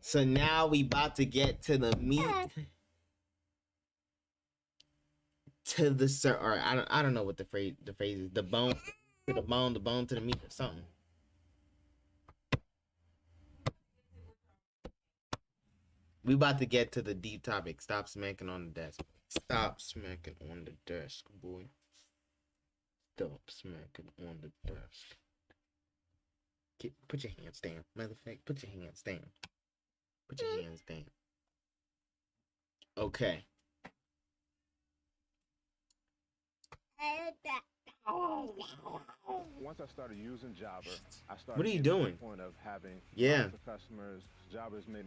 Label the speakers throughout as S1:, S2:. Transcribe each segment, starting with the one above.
S1: So now we about to get to the meat, to the sir, or I don't know what the phrase is. The bone to the bone, the bone to the meat, or something. We about to get to the deep topic. Stop smacking on the desk. Stop smacking on the desk, boy. Stop smacking on the desk. Put your hands down. Matter of fact, put your hands down. Put your hands down. Okay.
S2: Once I started using Jabber, I started
S1: What are you
S2: getting to
S1: doing?
S2: the point of having
S1: Yeah.
S2: lots of customers. Jabber's made.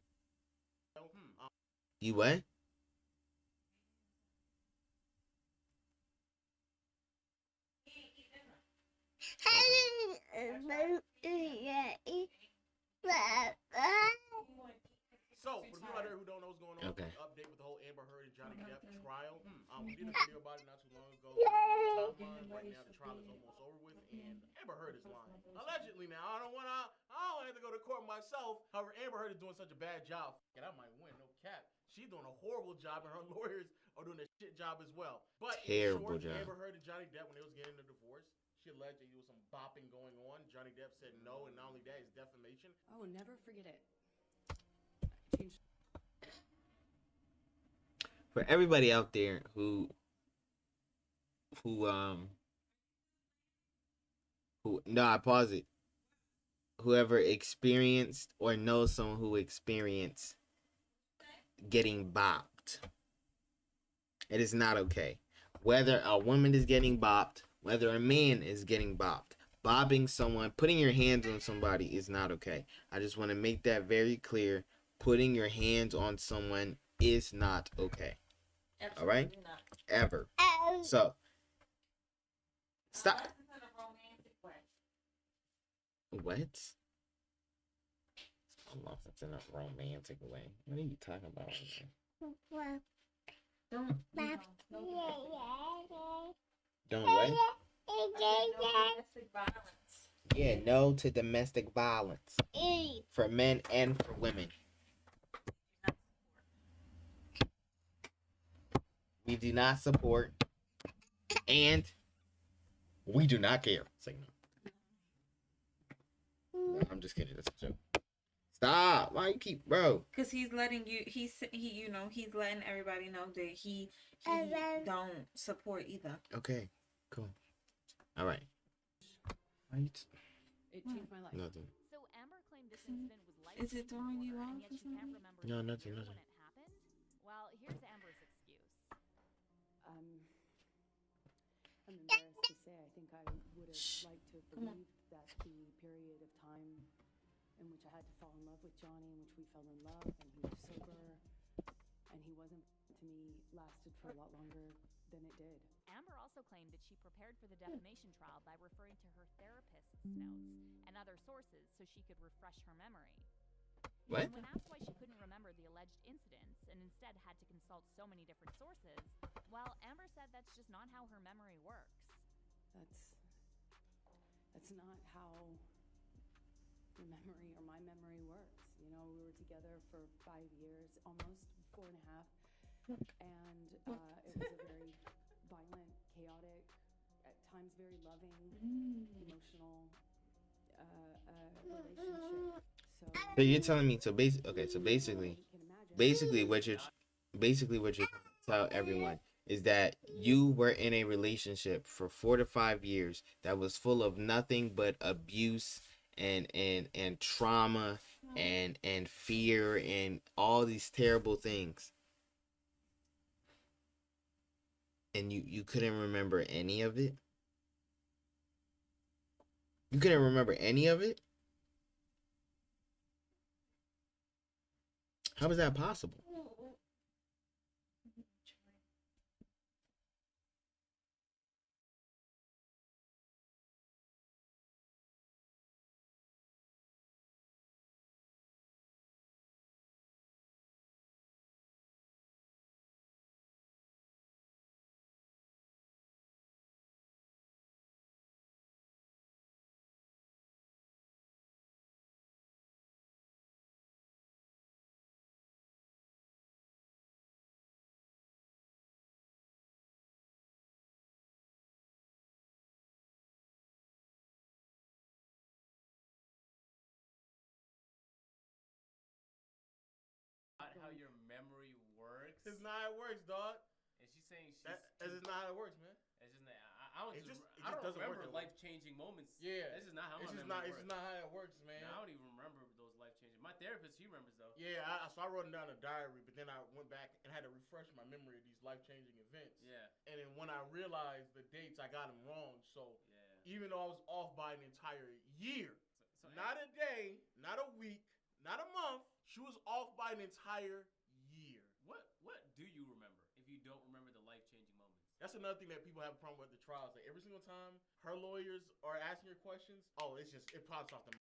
S1: You what?
S3: So, for the people out there who don't know what's going on,
S1: Okay.
S3: update with the whole Amber Heard and Johnny Depp trial. We did a video about it not too long ago. Timeline right now, the trial is almost over with, and Amber Heard is lying. Allegedly, now I don't have to go to court myself. However, Amber Heard is doing such a bad job, and I might win. No cap. She's doing a horrible job, and her lawyers are doing a shit job as well. But
S1: Terrible
S3: in short,
S1: job.
S3: Amber Heard and Johnny Depp, when they was getting a divorce, she alleged that there was some bopping going on. Johnny Depp said no, and not only that, it's defamation.
S4: I will never forget it.
S1: For everybody out there who no, I pause it. Whoever experienced or knows someone who experienced getting bopped, it is not okay. Whether a woman is getting bopped, whether a man is getting bopped, bobbing someone, putting your hands on somebody is not okay. I just want to make that very clear. Putting your hands on someone is not okay.
S5: Absolutely
S1: all right?
S5: Not.
S1: Ever. So, stop. What? Unless it's in a romantic way. What are you talking about?
S5: Don't.
S1: Don't what?
S5: Domestic violence.
S1: Yeah, no to domestic violence. For men and for women. We do not support. And we do not care. Say no. I'm just kidding. That's a joke. Stop. Why you keep, bro?
S5: Because he's letting you. He's letting everybody know that he don't support either.
S1: Okay. Cool. All right. Why you
S4: It changed my life.
S1: Nothing.
S6: So Amber claimed this incident was life.
S5: Is it throwing you off
S6: and yet
S5: or
S6: she can't
S5: something?
S6: remember
S1: No,
S6: the
S1: nothing,
S6: year
S1: nothing.
S6: when it happened. Well, here's Amber's excuse.
S4: I'm embarrassed to say I think I would have liked to have believed that the period of time in which I had to fall in love with Johnny, in which we fell in love, and he was sober, and he wasn't to me, lasted for a lot longer than it did.
S6: Amber also claimed that she prepared for the defamation trial by referring to her therapist's notes and other sources so she could refresh her memory.
S1: What?
S6: And when asked why she couldn't remember the alleged incidents and instead had to consult so many different sources, well, Amber said that's just not how her memory works.
S4: That's not how your memory or my memory works. You know, we were together for 5 years, almost 4.5, and it was a very violent, chaotic, at times very loving, emotional relationship.
S1: So you're telling me basically what you're trying to tell everyone is that you were in a relationship for 4 to 5 years that was full of nothing but abuse and trauma and fear and all these terrible things, and you couldn't remember any of it. You couldn't remember any of it. How is that possible?
S3: It's not how it works, dog.
S7: And she's saying
S3: That's just not how it works, man.
S7: It's just not, I don't
S3: It
S7: just,
S3: just
S7: I don't
S3: doesn't work
S7: remember
S3: that way.
S7: life-changing moments.
S3: Yeah.
S7: This is not how
S3: It's
S7: my
S3: just
S7: memory
S3: not. It's
S7: works.
S3: just not how it works, man.
S7: I don't even remember those life-changing. My therapist, he remembers though.
S3: Yeah, so I wrote them down in a diary, but then I went back and had to refresh my memory of these life-changing events.
S7: Yeah.
S3: And then when I realized the dates, I got them wrong. So
S7: Yeah.
S3: even though I was off by an entire year,
S7: So
S3: not a day, not a week, not a month, she was off by an entire year.
S7: What do you remember if you don't remember the life-changing moments?
S3: That's another thing that people have a problem with the trials. Like every single time her lawyers are asking her questions, it pops off the.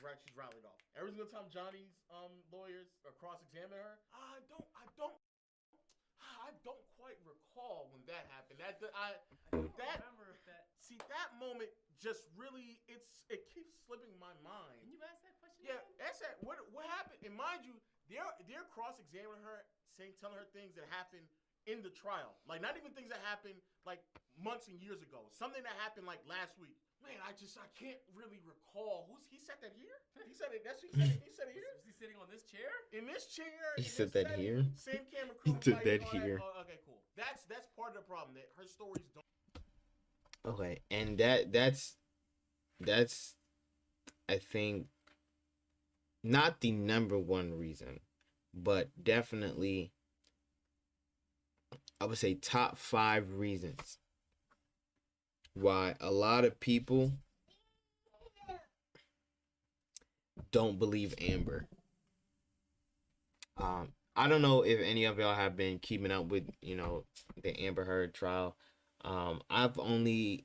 S3: She's rallied off. Every single time Johnny's lawyers are cross-examine her, I don't quite recall when that happened. I don't remember if that. See, that moment just really it keeps slipping my mind.
S7: Can you ask that question?
S3: Yeah, ask that. What happened? And mind you, they're cross-examining her, telling her things that happened in the trial, like not even things that happened like months and years ago. Something that happened like last week. Man, I can't really recall. He said that here? He said it. That's what he said. He said it here.
S7: Was he sitting on this chair?
S3: In this chair.
S1: He said that here.
S3: Same camera
S1: He
S3: crew.
S1: said that here.
S3: Okay, cool. That's part of the problem that her stories don't.
S1: Okay, and that's I think not the number one reason, but definitely I would say top 5 reasons why a lot of people don't believe Amber. I don't know if any of y'all have been keeping up with, the Amber Heard trial. The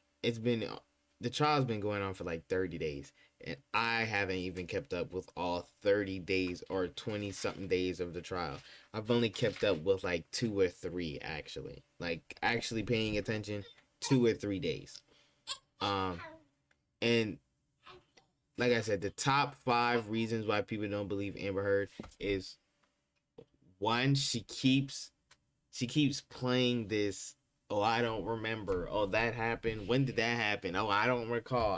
S1: trial's been going on for like 30 days, and I haven't even kept up with all 30 days or 20 something days of the trial. I've only kept up with like 2 or 3 actually. Like actually paying attention 2 or 3 days. And like I said, the top 5 reasons why people don't believe Amber Heard is, one, she keeps playing this, oh, I don't remember, oh, that happened, when did that happen, oh, I don't recall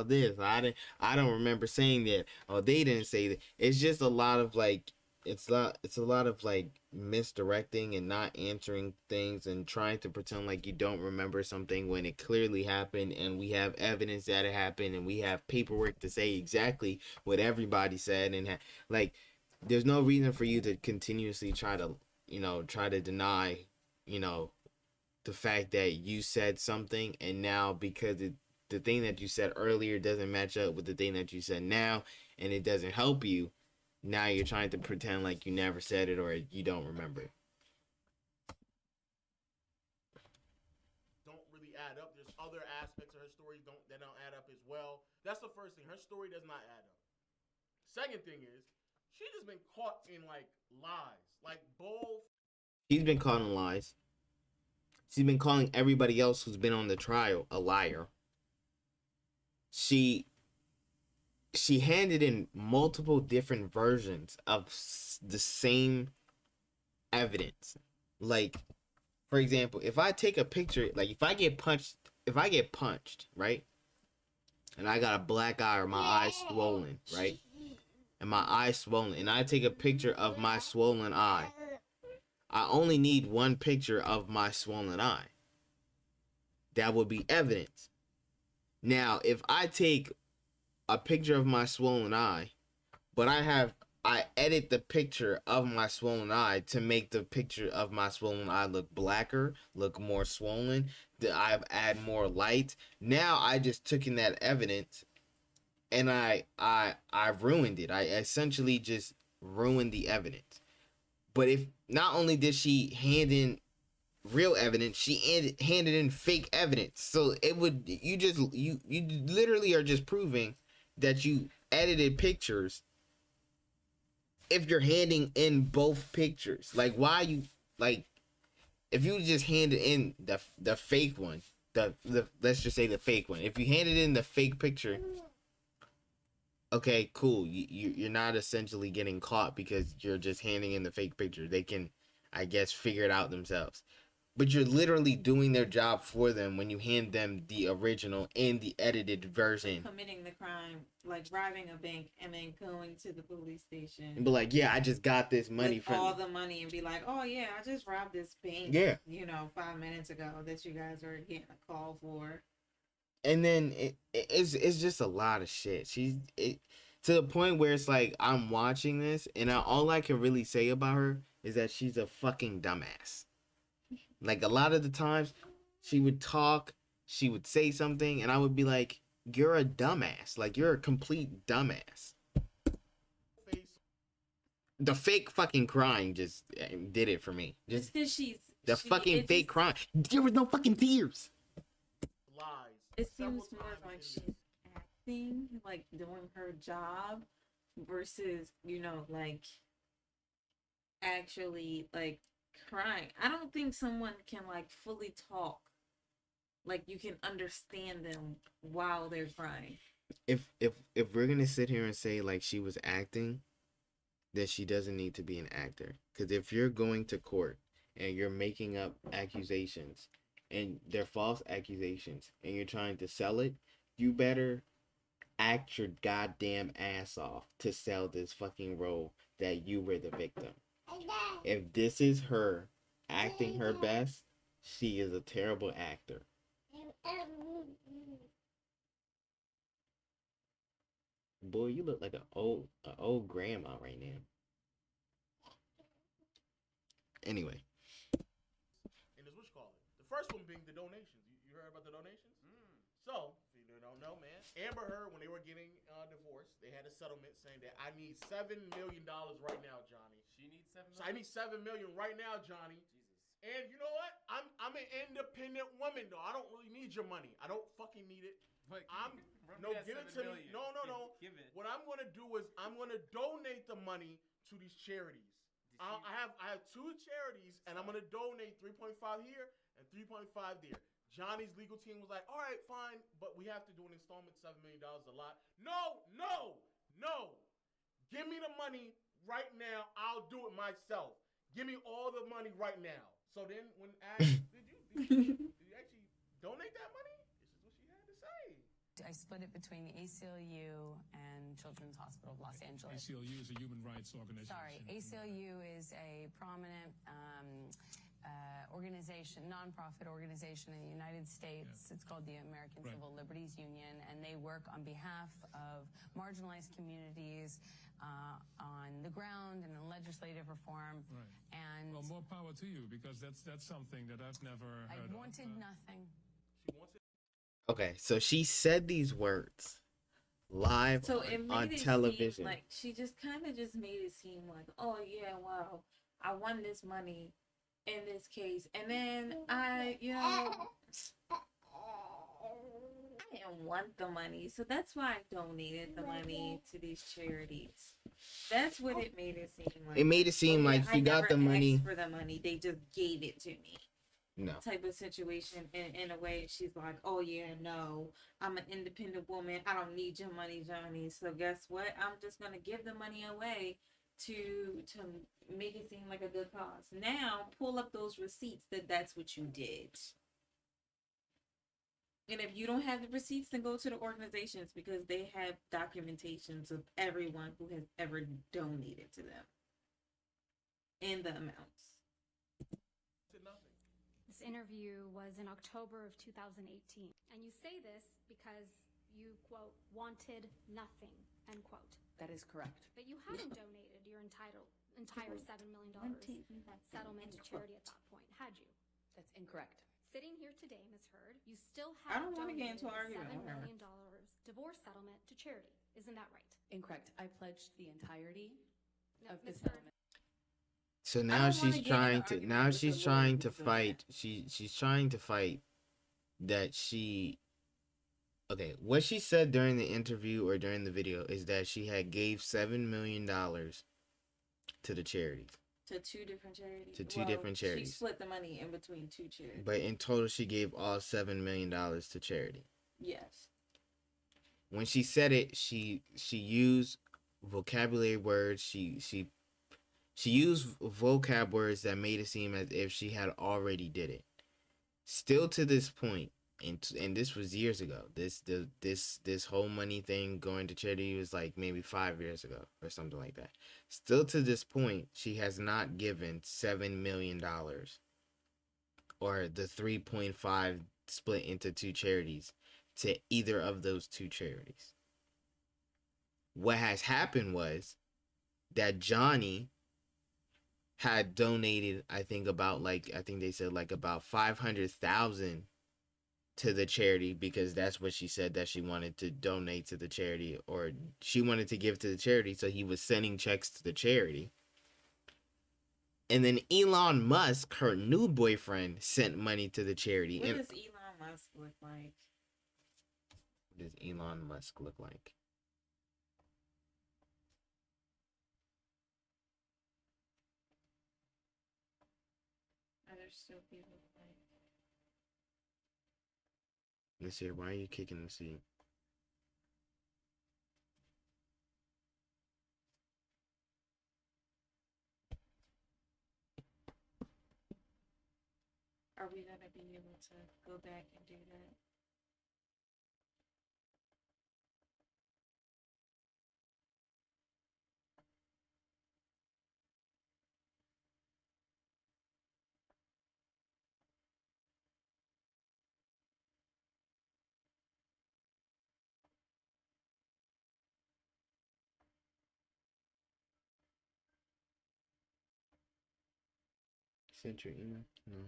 S1: this, I don't remember saying that, oh, they didn't say that. It's just a lot of like, it's a lot of like misdirecting and not answering things and trying to pretend like you don't remember something when it clearly happened, and we have evidence that it happened, and we have paperwork to say exactly what everybody said, and like there's no reason for you to continuously try to deny, the fact that you said something, and now because the thing that you said earlier doesn't match up with the thing that you said now, and it doesn't help you, now you're trying to pretend like you never said it or you don't remember.
S3: Don't really add up. There's other aspects of her story that don't add up as well. That's the first thing. Her story does not add up. Second thing is, she's just been caught in like lies, like both.
S1: She's been caught in lies. She's been calling everybody else who's been on the trial a liar. She handed in multiple different versions of the same evidence. Like, for example, if I take a picture, like if I get punched, right? And I got a black eye or my eye swollen, right? And my eye swollen, and I take a picture of my swollen eye. I only need one picture of my swollen eye. That would be evidence. Now, if I take a picture of my swollen eye, but I have I edit the picture of my swollen eye to make the picture of my swollen eye look blacker, look more swollen. I add more light. Now I just took in that evidence and I ruined it. I essentially just ruined the evidence. But if not only did she hand in real evidence, she handed in fake evidence. So it would you literally are just proving that you edited pictures if you're handing in both pictures. Like, why you, like, if you just handed in the fake one, the let's just say the fake one, if you handed in the fake picture, okay, cool, you're not essentially getting caught because you're just handing in the fake picture. They can, I guess, figure it out themselves. But you're literally doing their job for them when you hand them the original and the edited version.
S5: Committing the crime, like robbing a bank and then going to the police station.
S1: And be like, yeah, I just got this money
S5: with
S1: from
S5: all the money and be like, oh yeah, I just robbed this bank.
S1: Yeah.
S5: 5 minutes ago that you guys are getting a call for.
S1: And then it's just a lot of shit. To the point where it's like I'm watching this and all I can really say about her is that she's a fucking dumbass. Like, a lot of the times she would talk, she would say something, and I would be like, you're a dumbass. Like, you're a complete dumbass. The fake fucking crying just did it for me.
S5: Just because she
S1: fucking fake crying. There was no fucking tears.
S3: Lies.
S5: It seems more like she's acting, like doing her job, versus, like actually like crying. I don't think someone can like fully talk, like you can understand them while they're crying.
S1: If we're gonna sit here and say like she was acting, then she doesn't need to be an actor. Because if you're going to court and you're making up accusations and they're false accusations and you're trying to sell it, you better act your goddamn ass off to sell this fucking role that you were the victim. If this is her acting her best, she is a terrible actor. Boy, you look like an old grandma right now. Anyway.
S3: And it's what you call it. The first one being the donations. You heard about the donations? So, if you don't know, man, Amber Heard, when they were getting divorced, they had a settlement saying that I need $7 million right now, Johnny.
S7: She needs $7 million.
S3: So I need $7 million right now, Johnny.
S7: Jesus.
S3: And you know what? I'm an independent woman, though. I don't really need your money. I don't fucking need it.
S7: But
S3: Give it to me. No.
S7: Give it.
S3: What I'm gonna do is I'm gonna donate the money to these charities. I have two charities, and I'm gonna donate 3.5 here and 3.5 there. Johnny's legal team was like, all right, fine, but we have to do an installment. $7 million a lot. No. Give me the money right now. I'll do it myself. Give me all the money right now. So then when asked, did you actually donate that money? This is what she had to say.
S4: I split it between the ACLU and Children's Hospital of Los Angeles.
S8: ACLU is a human rights organization.
S4: Sorry, ACLU is a prominent organization, nonprofit organization in the United States. Yeah. It's called the American Civil Liberties Union, and they work on behalf of marginalized communities on the ground and in legislative reform.
S8: Right.
S4: And
S8: well, more power to you, because that's something that I've never heard of.
S4: I wanted nothing.
S1: Okay, so she said these words live on television.
S5: Like she just kind of just made it seem like, oh yeah, wow, I won this money in this case, and then I didn't want the money, so that's why I donated the money to these charities. That's what it made it seem like.
S1: It made it seem like you got the money
S5: for the money; they just gave it to me.
S1: No.
S5: Type of situation. In a way, she's like, oh yeah, no, I'm an independent woman. I don't need your money, Johnny. So guess what? I'm just gonna give the money away to make it seem like a good cause. Now pull up those receipts that's what you did. And if you don't have the receipts, then go to the organizations, because they have documentations of everyone who has ever donated to them and the amounts.
S9: This interview was in October of 2018. And you say this because you, quote, wanted nothing, end quote.
S4: That is correct.
S9: But you hadn't donated your entire $7 million settlement to charity at that point, had you?
S4: That's incorrect.
S9: Sitting here today, Ms. Heard, you still
S5: I
S9: have
S5: don't wanna get
S9: donated
S5: into an argument,
S9: $7
S5: whatever.
S9: million divorce settlement to charity. Isn't that right?
S4: Incorrect. I pledged the entirety
S9: No,
S4: of the
S9: Ms. Heard.
S4: settlement.
S1: So
S5: I
S1: now
S5: don't wanna
S1: she's
S5: get in an
S1: trying to
S5: argument
S1: now
S5: with
S1: she's
S5: the
S1: trying
S5: lawyer
S1: to
S5: who's doing
S1: fight she's trying to fight that she okay, what she said during the interview or during the video is that she had gave $7 million to the charities.
S5: To two different charities.
S1: To two different
S5: She
S1: charities.
S5: split the money in between two charities.
S1: But in total she gave all $7 million to charity.
S5: Yes.
S1: When she said it, she used vocabulary words. She used vocab words that made it seem as if she had already did it. Still to this point, and this was years ago. This whole money thing going to charity was like maybe 5 years ago or something like that. Still to this point, she has not given $7 million or the 3.5 split into two charities to either of those two charities. What has happened was that Johnny had donated, I think they said like about 500,000 to the charity, because that's what she said that she wanted to donate to the charity, or she wanted to give to the charity. So he was sending checks to the charity. And then Elon Musk, her new boyfriend, sent money to the charity.
S5: What
S1: And
S5: does Elon Musk look like?
S1: what does Elon Musk look like?
S5: Are there still people like?
S1: Let's see, why are you kicking the seat?
S5: Are we gonna be able to go back and do that?
S1: Sent your email? No.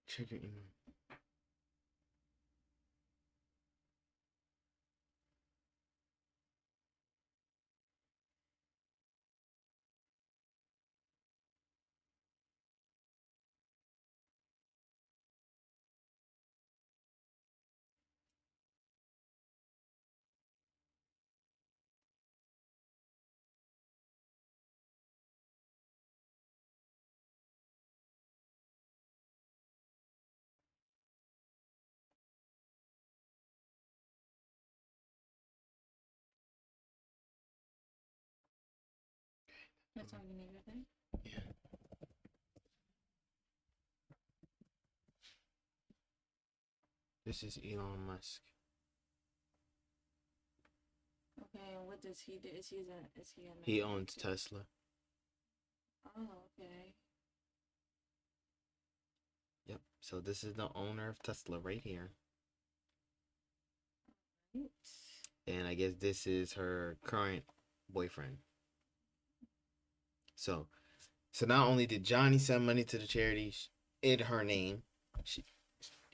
S1: Check your email.
S5: That's all you need to do.
S1: Yeah. This is Elon Musk.
S5: Okay, and what does he do? Is he a
S1: He
S5: man?
S1: owns Tesla.
S5: Oh, okay.
S1: Yep. So this is the owner of Tesla right here. And I guess this is her current boyfriend. So not only did Johnny send money to the charity in her name,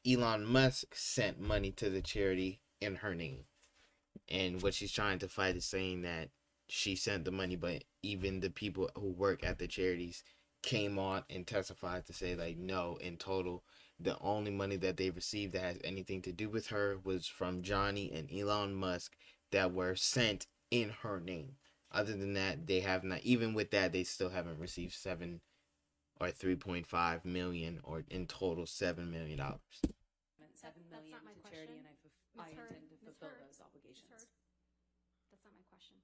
S1: Elon Musk sent money to the charity in her name. And what she's trying to fight is saying that she sent the money, but even the people who work at the charities came on and testified to say, like, no, in total, The only money that they received that has anything to do with her was from Johnny and Elon Musk that were sent in her name. Other than that, they have not. Even with that, they still haven't received 7 or 3.5 million, or in total $7 million.
S4: $7 million to charity, and I intend to fulfill those obligations.
S9: That's not my question.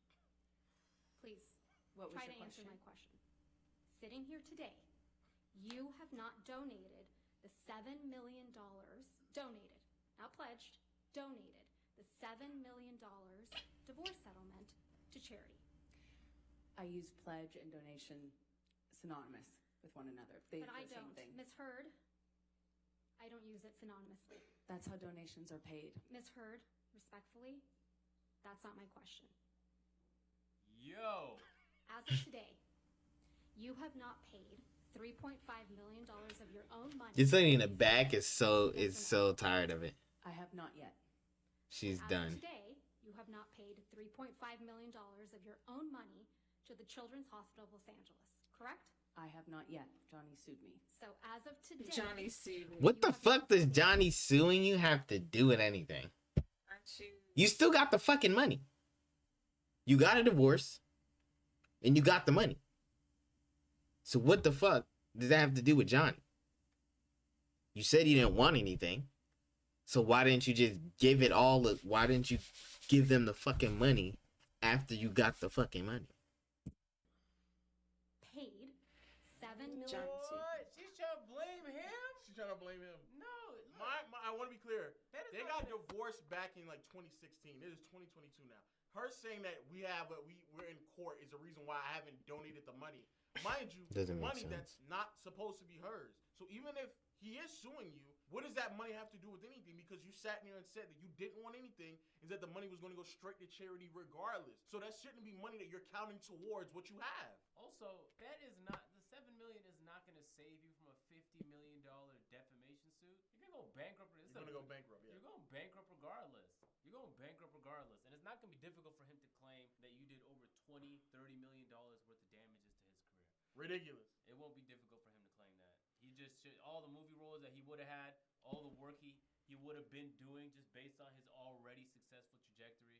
S9: Please,
S4: What was
S9: try
S4: your
S9: to answer
S4: question?
S9: my question. Sitting here today, you have not donated the $7 million donated, not pledged, donated the $7 million divorce settlement to charity.
S4: I use pledge and donation synonymous with one another. They
S9: But
S4: the
S9: I
S4: same
S9: don't.
S4: thing.
S9: Ms. Heard, I don't use it synonymously.
S4: That's how donations are paid.
S9: Ms. Heard, respectfully, that's not my question.
S7: Yo.
S9: As of today, you have not paid $3.5 million of your own money.
S1: This lady in the back is so tired of it.
S4: I have not yet.
S1: She's
S9: As
S1: done.
S9: of today, you have not paid $3.5 million of your own money to the Children's Hospital of Los Angeles, correct?
S4: I have not yet. Johnny sued me.
S9: So as of today,
S5: Johnny sued me.
S1: What the fuck does Johnny suing you have to do with anything?
S5: Aren't you?
S1: You still got the fucking money. You got a divorce, and you got the money. So what the fuck does that have to do with Johnny? You said you didn't want anything. So why didn't you just give it all? Why didn't you give them the fucking money after you got the fucking money?
S9: paid $7 million.
S5: Johnny sued me.
S7: What? She's trying to blame him?
S3: She's trying to blame him.
S7: No.
S3: I want to be clear.
S7: That is
S3: They
S7: not
S3: got
S7: gonna-
S3: divorced back in like 2016. It is 2022 now. Her saying that we're in court is the reason why I haven't donated the money. Mind you,
S1: Doesn't make
S3: money
S1: sense.
S3: that's not supposed to be hers. So even if he is suing you, what does that money have to do with anything? Because you sat there and said that you didn't want anything, is that the money was going to go straight to charity regardless. So that shouldn't be money that you're counting towards what you have.
S7: Also, that is not the $7 million is not going to save you from a $50 million defamation suit. You're going to go bankrupt.
S3: You're going to go bankrupt, yeah.
S7: You're going bankrupt regardless. You're going bankrupt regardless. And it's not going to be difficult for him to claim that you did over $20, $30 million worth of damages to his career.
S3: Ridiculous.
S7: It won't be difficult for him to claim that. He just should, all the movie roles that he would have had, all the work he would have been doing just based on his already successful trajectory,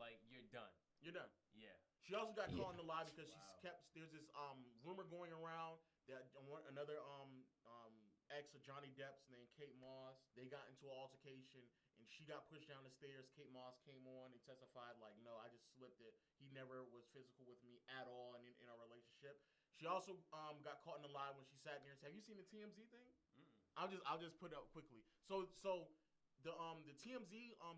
S7: like, you're done.
S3: You're done.
S7: Yeah.
S3: She also got
S1: Yeah.
S3: caught in the lie because
S7: Wow.
S3: there's this rumor going around that another ex of Johnny Depp's named Kate Moss, they got into an altercation and she got pushed down the stairs. Kate Moss came on and testified like, no, I just slipped it. He never was physical with me at all in our relationship. She also got caught in the lie when she sat there and said, have you seen the TMZ thing?
S7: Mm-mm.
S3: I'll just put it up quickly. So the TMZ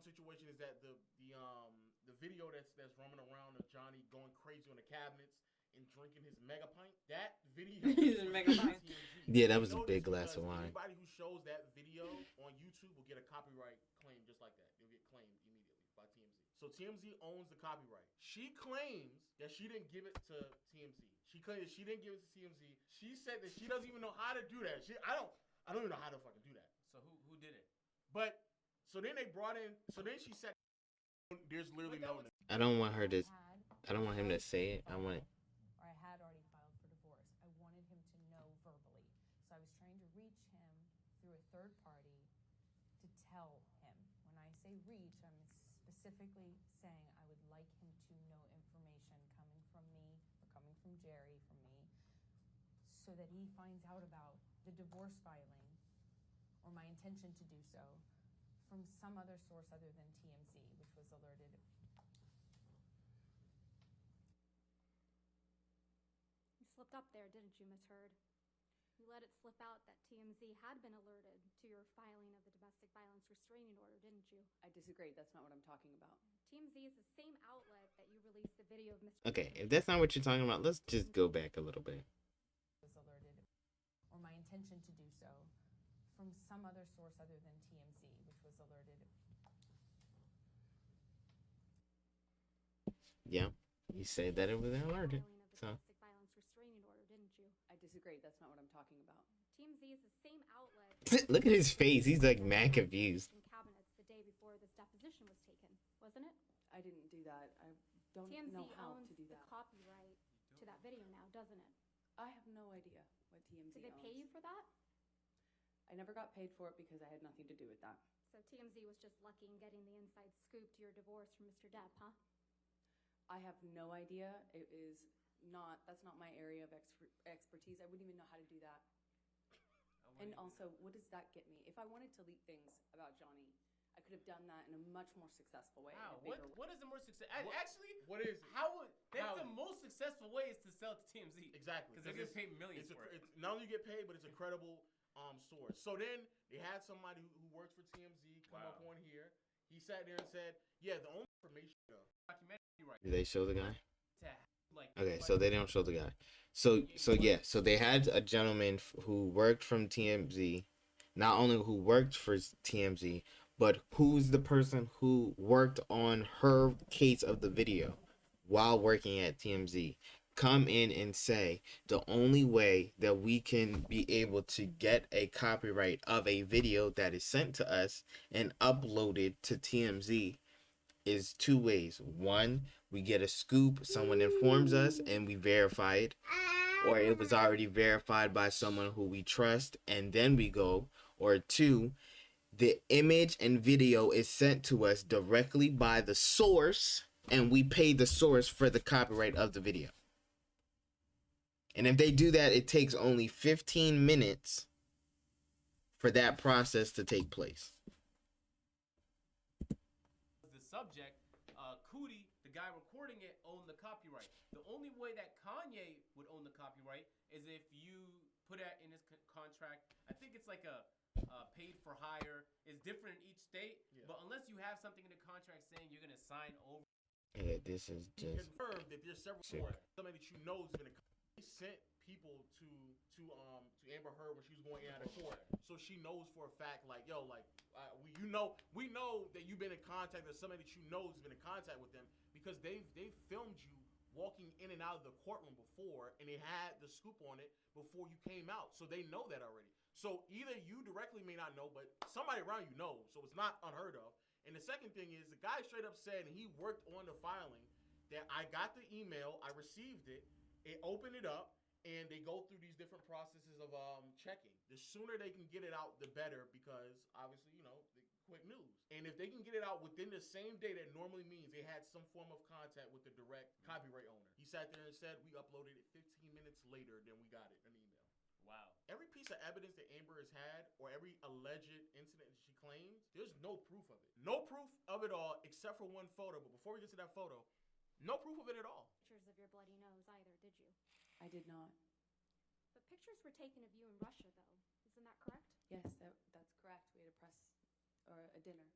S3: situation is that the video that's roaming around of Johnny going crazy on the cabinets and drinking his mega pint. That video
S5: His
S3: was
S5: mega
S3: on
S5: pint.
S3: TMZ.
S1: Yeah, that was
S3: You
S1: a
S3: know
S1: big
S3: this
S1: glass of
S3: because
S1: wine.
S3: Anybody who shows that video on YouTube will get a copyright claim just like that. They'll get claimed immediately by TMZ. So TMZ owns the copyright. She claims that she didn't give it to TMZ. She claims she didn't give it to TMZ. She said that she doesn't even know how to do that. I don't even know how to fucking do that.
S7: So who did it?
S3: But so then they brought in. So then she said, "There's literally no."
S1: I don't want her to. I don't want him to say it. I want.
S10: Or I had already filed for divorce. I wanted him to know verbally. So I was trying to reach him through a third party to tell him. When I say reach, I'm specifically saying I would like him to know information coming from me or coming from Jerry, from me, so that he finds out about the divorce filing or my intention to do so from some other source other than TMZ, which was alerted.
S9: You slipped up there, didn't you, Ms. Heard? You let it slip out that TMZ had been alerted to your filing of the domestic violence restraining order, didn't you?
S4: I disagree. That's not what I'm talking about.
S9: TMZ is the same outlet that you released the video of Mr.
S1: Okay, if that's not what you're talking about, let's just go back a little bit.
S10: Was alerted, or my intention to do so, from some other source other than TMZ, which was alerted.
S1: Yeah, you said that it was alerted.
S9: Filing of the
S1: So
S9: domestic violence restraining order, didn't you?
S4: I disagree. That's not what I'm talking about.
S9: TMZ is the same outlet.
S1: look at his face. He's like mad confused.
S9: In cabinets the day before this deposition was taken, wasn't it?
S4: I didn't do that. I don't
S9: TMZ
S4: know how
S9: owns
S4: to do
S9: the
S4: that.
S9: copyright to that video now, doesn't it?
S4: I have no idea what TMZ
S9: Did they
S4: owns.
S9: pay you for that?
S4: I never got paid for it because I had nothing to do with that.
S9: So TMZ was just lucky in getting the inside scoop to your divorce from Mr. Depp, huh?
S4: I have no idea. That's not my area of expertise. I wouldn't even know how to do that. And also, what does that get me? If I wanted to leak things about Johnny, I could have done that in a much more successful way.
S7: How? What is the more success? Actually,
S3: what is it?
S7: That's the most successful way is to sell to TMZ.
S3: Exactly.
S7: Because they get paid millions for it.
S3: It's not only you get paid, but it's a credible source. So then they had somebody who works for TMZ come up on here. He sat there and said, "Yeah, the only information."
S7: Documentary right.
S1: Do they show the guy?
S7: Like,
S1: okay, so they don't show the guy. So they had a gentleman who worked from TMZ, not only who worked for TMZ, but who's the person who worked on her case of the video while working at TMZ, come in and say the only way that we can be able to get a copyright of a video that is sent to us and uploaded to TMZ is two ways. One, we get a scoop, someone informs us and we verify it, or it was already verified by someone who we trust and then we go, or two, the image and video is sent to us directly by the source and we pay the source for the copyright of the video. And if they do that, it takes only 15 minutes for that process to take place.
S7: The subject, Cootie, the guy recording it, owned the copyright. The only way that Kanye would own the copyright is if you put that in his contract. I think it's like a paid for hire. It's different in each state, but unless you have something in the contract saying you're gonna sign over.
S1: Yeah, this is just
S3: confirmed that there's several somebody that you know is gonna. He sent people to Amber Heard when she was going out of court, so she knows for a fact, like, yo, like we know that you've been in contact with somebody that you know has been in contact with them because they've filmed you walking in and out of the courtroom before, and they had the scoop on it before you came out, so they know that already. So either you directly may not know, but somebody around you knows, so it's not unheard of. And the second thing is, the guy straight up said, and he worked on the filing, that I got the email, I received it, it opened it up, and they go through these different processes of checking. The sooner they can get it out, the better, because obviously, you know, quick news. And if they can get it out within the same day, that normally means they had some form of contact with the direct copyright owner. He sat there and said, we uploaded it 15 minutes later than we got it, an email.
S7: Wow.
S3: Every piece of evidence that Amber has had, or every alleged incident that she claims, there's no proof of it. No proof of it all, except for one photo. But before we get to that photo, no proof of it at all.
S9: Pictures of your bloody nose either, did you?
S4: I did not.
S9: But pictures were taken of you in Russia, though. Isn't that correct?
S4: Yes, that's correct. We had a press or a dinner.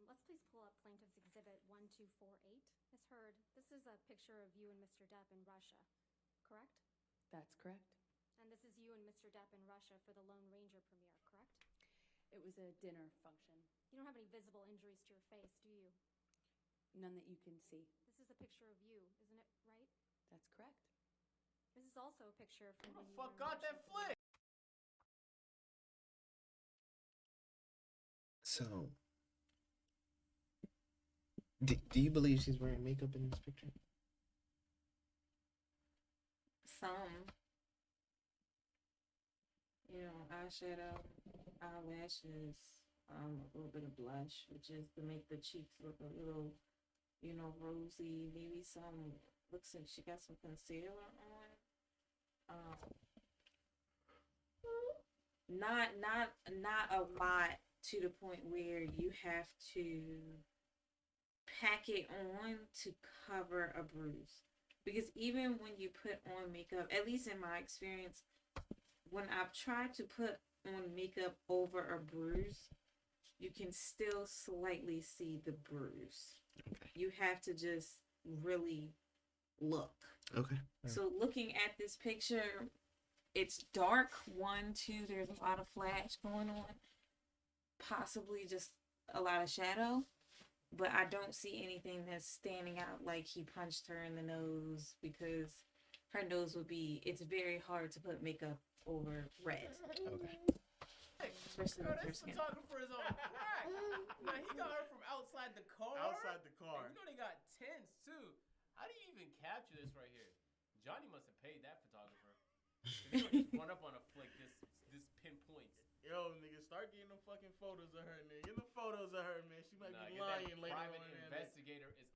S9: Let's please pull up Plaintiff's Exhibit 1248. Ms. Heard, this is a picture of you and Mr. Depp in Russia, correct?
S4: That's correct.
S9: And this is you and Mr. Depp in Russia for the Lone Ranger premiere, correct?
S4: It was a dinner function.
S9: You don't have any visible injuries to your face, do you?
S4: None that you can see.
S9: This is a picture of you, isn't it right?
S4: That's correct.
S9: This is also a picture from when you
S7: Fuck
S9: were in
S7: got that
S9: Russia.
S7: flick.
S1: so. Do you believe she's wearing makeup in this picture?
S5: Some. You know, eyeshadow, eyelashes, a little bit of blush, which is to make the cheeks look a little, you know, rosy. Maybe some, looks like she got some concealer on. Not a lot to the point where you have to pack it on to cover a bruise. Because even when you put on makeup, at least in my experience, when I've tried to put on makeup over a bruise, you can still slightly see the bruise.
S1: Okay.
S5: You have to just really look.
S1: Okay.
S5: So looking at this picture, it's dark. 1, 2, there's a lot of flash going on. Possibly just a lot of shadow. But I don't see anything that's standing out like he punched her in the nose, because her nose would be, it's very hard to put makeup over red.
S1: Okay.
S5: Especially
S7: Bro,
S5: with her
S7: this
S5: skin.
S7: photographer is on crack. Now he got her from outside the car.
S3: Outside the car.
S7: And you know they got tents too. How do you even capture this right here? Johnny must have paid that photographer. You don't just run up on a flick this pinpoints.
S3: Yo, nigga, start getting them fucking photos of her, nigga. Get the photos of her, man. She might
S7: Nah,
S3: be
S7: get
S3: lying
S7: that
S3: later
S7: private
S3: on.
S7: investigator is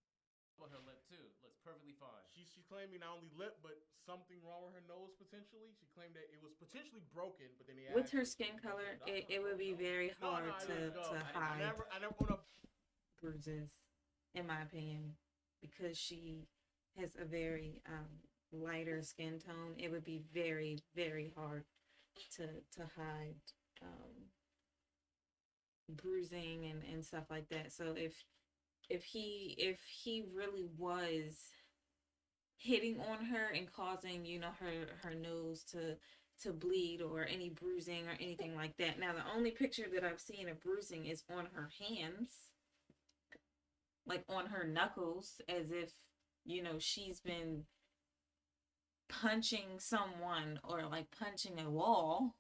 S7: on her lip too. Looks perfectly fine.
S3: She's claiming not only lip, but something wrong with her nose potentially. She claimed that it was potentially broken, but then they
S5: With
S3: asked
S5: her
S3: if
S5: skin
S3: she could go
S5: color,
S3: to the doctor.
S5: it would be very hard to hide
S3: I never want to.
S5: bruises, in my opinion, because she has a very lighter skin tone. It would be very, very hard to hide bruising and stuff like that. So if he really was hitting on her and causing, you know, her nose to bleed or any bruising or anything like that. Now the only picture that I've seen of bruising is on her hands, like on her knuckles, as if, you know, she's been punching someone or like punching a wall.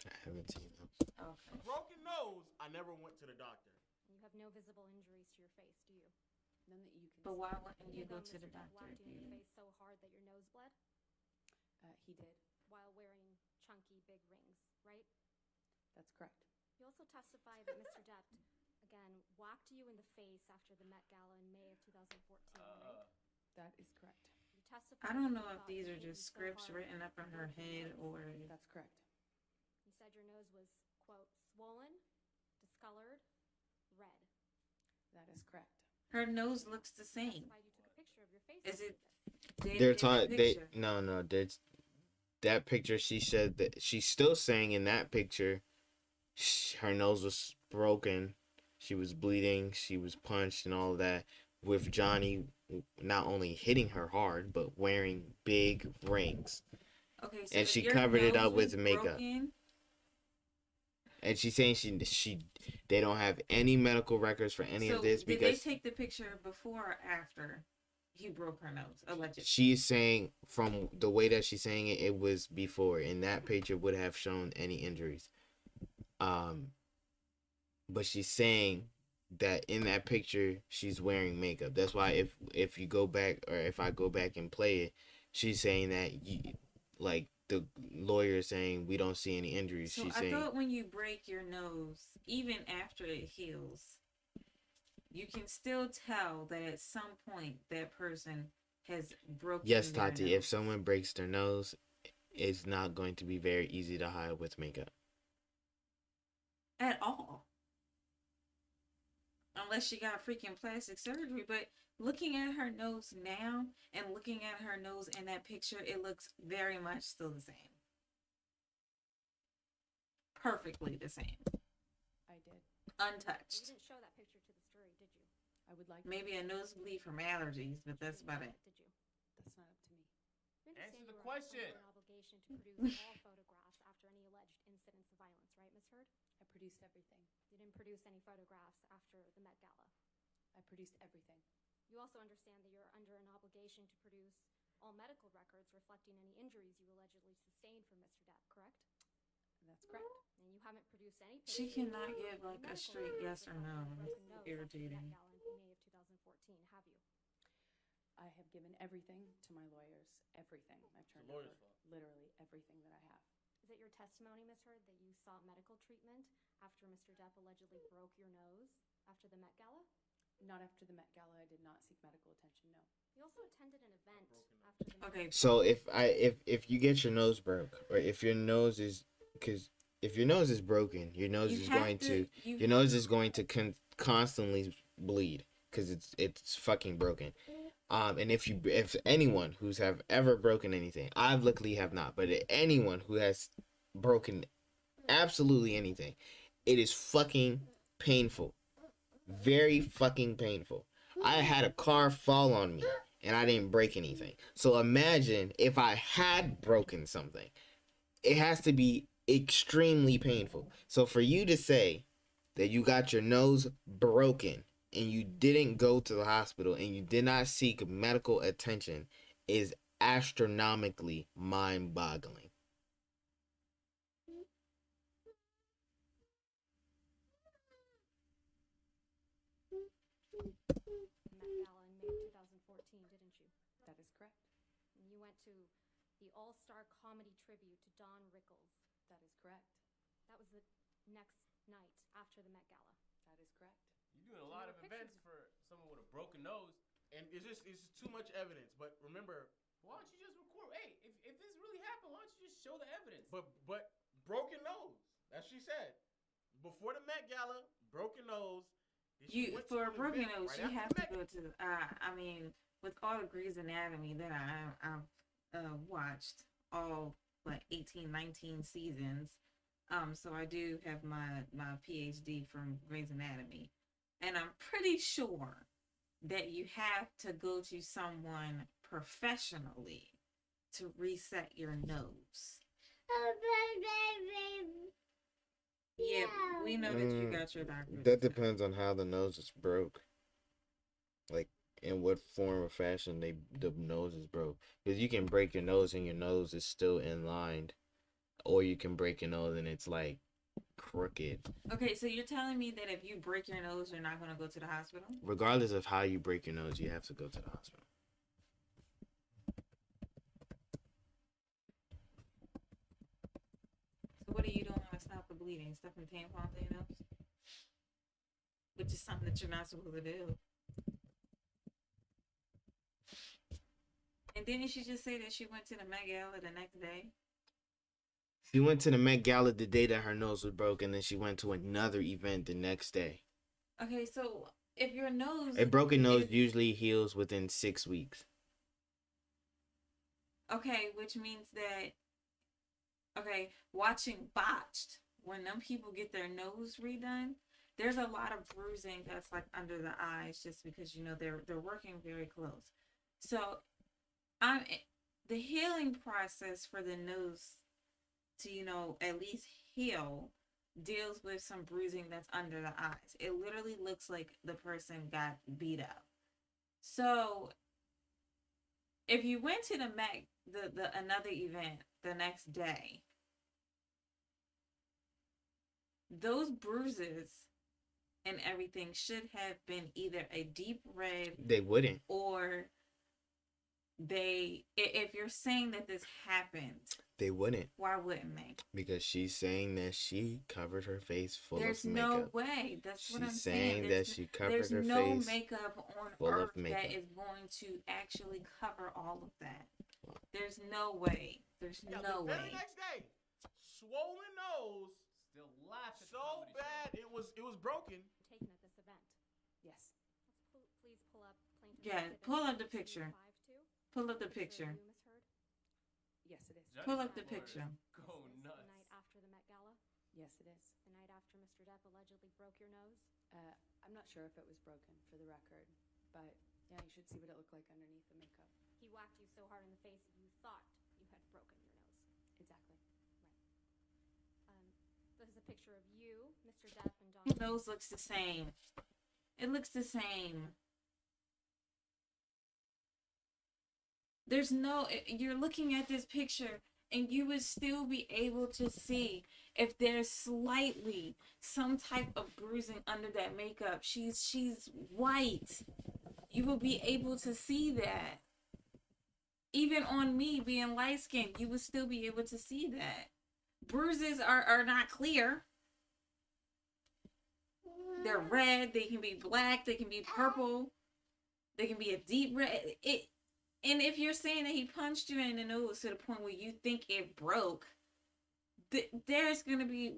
S1: I haven't seen them.
S5: Okay.
S3: Broken nose. I never went to the doctor.
S9: You have no visible injuries to your face, do you?
S4: None that you can
S5: But
S4: see.
S5: why wouldn't you go to
S9: Mr.
S5: the
S9: Depp
S5: doctor?
S9: whacked you in your face so hard that your nose bled
S4: He did.
S9: while wearing chunky big rings, right?
S4: That's correct.
S9: You also testified that Mr. Depp, again, whacked you in the face after the Met Gala in May of 2014, right?
S4: That is correct.
S9: You testified
S5: I don't
S9: that
S5: know
S9: you
S5: if
S9: thought
S5: these
S9: he
S5: are
S9: hit
S5: just
S9: you so
S5: scripts
S9: hard
S5: written up in
S9: you
S5: her
S9: broke your
S5: head
S9: nose.
S5: or
S4: That's correct.
S9: You said your nose was, quote, swollen, discolored, red.
S4: That is correct.
S5: her nose looks the same.
S9: Testified you took a picture of your face.
S5: Is
S9: to
S5: it
S9: prove this.
S1: They're
S5: taught
S1: they no, there's that picture. She said that she's still saying in that picture her nose was broken, she was bleeding, she was punched and all of that, with Johnny not only hitting her hard but wearing big rings.
S5: Okay, so
S1: And
S5: if
S1: she
S5: your
S1: covered it
S5: nose
S1: up
S5: was
S1: with makeup.
S5: broken,
S1: And she's saying she they don't have any medical records for any of this
S5: did
S1: because
S5: they take the picture before or after he broke her nose? Allegedly.
S1: she's saying, from the way that she's saying it, it was before, and that picture would have shown any injuries. But she's saying that in that picture she's wearing makeup. That's why if you go back, or if I go back and play it, she's saying that like the lawyer is saying we don't see any injuries.
S5: So
S1: She's
S5: I
S1: saying
S5: thought when you break your nose, even after it heals, you can still tell that at some point that person has broken
S1: yes,
S5: their
S1: Tati.
S5: nose.
S1: If someone breaks their nose, it's not going to be very easy to hide with makeup.
S5: At all. Unless she got freaking plastic surgery. But looking at her nose now and looking at her nose in that picture, it looks very much still the same. Perfectly the same.
S4: I did.
S5: Untouched.
S9: You didn't show that picture to the jury, did you?
S4: I would like
S5: Maybe a nosebleed from allergies, but that's about it.
S9: Did you?
S4: That's not up to me.
S9: You
S7: Answer
S9: understand
S7: the
S9: you were
S7: question.
S9: under an obligation to produce all photographs after any alleged incidents of violence, right, Ms. Heard?
S4: I produced everything.
S9: You didn't produce any photographs after the Met Gala.
S4: I produced everything.
S9: You also understand that you're under an obligation to produce all medical records reflecting any injuries you allegedly sustained from Mr. Depp, correct?
S4: That's correct.
S9: And you haven't produced any
S5: She
S9: pictures
S5: cannot
S9: or
S5: give
S9: any
S5: like a
S9: medical
S5: straight
S9: records
S5: yes or
S9: reflecting
S5: no.
S9: a broken
S5: It's
S9: nose
S5: irritating.
S9: after the Met Gala in May of 2014, have you?
S4: I have given everything to my lawyers. Everything. I've turned over
S3: lawyer's fault.
S4: literally everything that I have.
S9: Is it your testimony, Ms. Heard, that you sought medical treatment after Mr. Depp allegedly broke your nose after the Met Gala?
S4: Not after the Met Gala. I did not seek medical attention. No.
S9: You also attended an event after the Met
S5: Okay.
S1: So if you get your nose broke, or if your nose is, because if your nose is broken, your nose
S5: You
S1: is
S5: have
S1: going
S5: to-
S1: to
S5: you-
S1: your nose is going to constantly bleed because it's fucking broken. And if anyone who's have ever broken anything, I've luckily have not, but anyone who has broken absolutely anything, it is fucking painful, very fucking painful. I had a car fall on me and I didn't break anything. So imagine if I had broken something. It has to be extremely painful. So for you to say that you got your nose broken and you didn't go to the hospital and you did not seek medical attention is astronomically mind-boggling.
S9: Met Gala in May of 2014, didn't you?
S4: That is correct.
S9: And you went to the All all-star comedy tribute to Don Rickles.
S4: That is correct.
S9: That was the next night after the Met Gala.
S4: That is correct.
S7: You're doing a lot of events for someone with a broken nose.
S3: And it's just too much evidence. But remember,
S7: Why don't you just record? Hey, if this really happened, why don't you just show the evidence?
S3: but broken nose. As she said, before the Met Gala, broken nose. Then she
S5: You
S3: went
S5: for
S3: to
S5: a
S3: an
S5: broken
S3: event
S5: nose,
S3: right
S5: you
S3: after
S5: have
S3: the
S5: to
S3: Met-
S5: go to. I mean, with all the Grey's Anatomy that I've watched, all like 18, 19 seasons. So I do have my PhD from Grey's Anatomy, and I'm pretty sure that you have to go to someone professionally to reset your nose. Yeah, we know that you got your doctorate.
S1: That depends on how the nose is broke. Like, in what form or fashion the nose is broke. Because you can break your nose and your nose is still in line. Or you can break your nose and it's like crooked.
S5: Okay, so you're telling me that if you break your nose, you're not going to go to the hospital?
S1: Regardless of how you break your nose, you have to go to the hospital.
S5: So what are you doing to stop the bleeding? Stuffing tampons in your nose? Which is something that you're not supposed to do. And didn't she just say that she went to the Met Gala the next day?
S1: She went to the Met Gala the day that her nose was broken, then she went to another event the next day.
S5: Okay, so if your nose...
S1: A broken nose usually heals within 6 weeks.
S5: Okay, which means that... Okay, watching Botched, when them people get their nose redone, there's a lot of bruising that's like under the eyes just because, you know, they're working very close. So, the healing process for the nose to, you know, at least heal deals with some bruising that's under the eyes. It literally looks like the person got beat up. So if you went to the another event the next day, those bruises and everything should have been either a deep red.
S1: They wouldn't.
S5: Or if you're saying that this happened,
S1: they wouldn't.
S5: Why wouldn't they?
S1: Because she's saying that she covered her face full
S5: There's
S1: of makeup.
S5: no way. That's what I'm saying.
S1: She's saying that she covered her face
S5: There's no makeup on
S1: full
S5: earth
S1: of makeup
S5: that is going to actually cover all of that. There's no way. There's no
S3: The very
S5: way.
S3: next day, swollen nose,
S7: still laughing.
S3: So bad it was broken.
S9: Taken at this event.
S4: Yes.
S9: Please pull up plaintiff.
S5: Yeah, pull up the picture. Pull up the picture.
S4: Yes, it is.
S5: Pull up the picture.
S7: Go nuts.
S9: The night after the Met Gala?
S4: Yes, it is.
S9: The night after Mr. Depp allegedly broke your nose?
S4: I'm not sure if it was broken, for the record. But, yeah, you should see what it looked like underneath the makeup.
S9: He whacked you so hard in the face that you thought you had broken your nose.
S4: Exactly.
S9: Right. This is a picture of you, Mr. Depp, and Don.
S5: His nose looks the same. It looks the same. There's no, you're looking at this picture and you would still be able to see if there's slightly some type of bruising under that makeup. She's white. You will be able to see that. Even on me being light skinned, you would still be able to see that. Bruises are not clear. They're red, they can be black, they can be purple, they can be a deep red. And if you're saying that he punched you in the nose to the point where you think it broke, there's gonna be.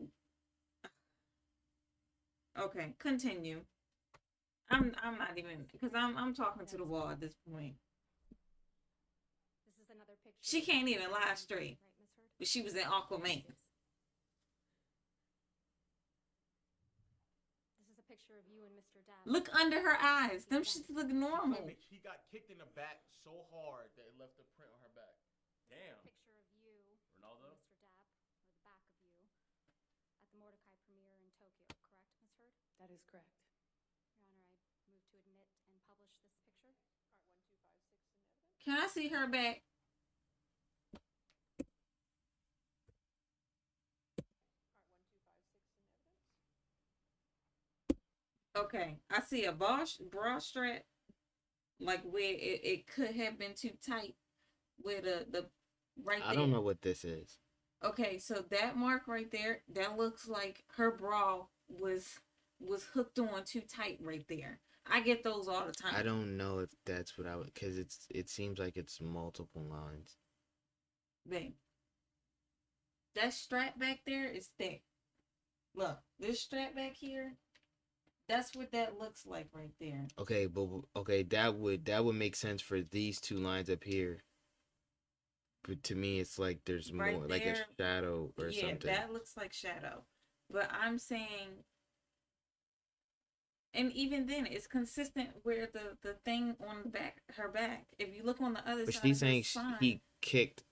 S5: Okay, continue. I'm not even, because I'm talking to the wall at this point.
S9: This is another picture.
S5: She can't even lie straight.
S9: Right, Miss Heard?
S5: But she was in Aquaman.
S9: This is a picture of you and Mr. Depp.
S5: Look under her eyes. Them shits look normal.
S3: He got kicked in the back so hard that it left a print on her back.
S7: Damn.
S9: Picture of you,
S7: Ronaldo?
S9: Mr. Depp, or the back of you, at the Mordecai premiere in Tokyo, correct, Miss Heard?
S4: That is correct.
S9: Your Honor, I move to admit and publish this picture.
S10: Part 1, 2, 5, 6 in evidence.
S5: Can I see her back?
S10: Part 1, 2, 5, 6 in evidence.
S5: Okay, I see a bra strap, like where it could have been too tight, where right
S1: I
S5: there.
S1: don't know what this is.
S5: Okay, so that mark right there, that looks like her bra was hooked on too tight right there. I get those all the time.
S1: I don't know if that's what I would, because it seems like it's multiple lines.
S5: Babe, that strap back there is thick. Look, this strap back here, that's what that looks like right there.
S1: Okay, but that would make sense for these two lines up here. But to me, it's like there's
S5: Right
S1: more, like a
S5: there,
S1: shadow or
S5: yeah,
S1: something.
S5: that looks like shadow. But I'm saying, and even then, it's consistent where the thing on the back, her back. If you look on the other
S1: But
S5: side
S1: she's
S5: of her
S1: saying
S5: spine,
S1: he kicked.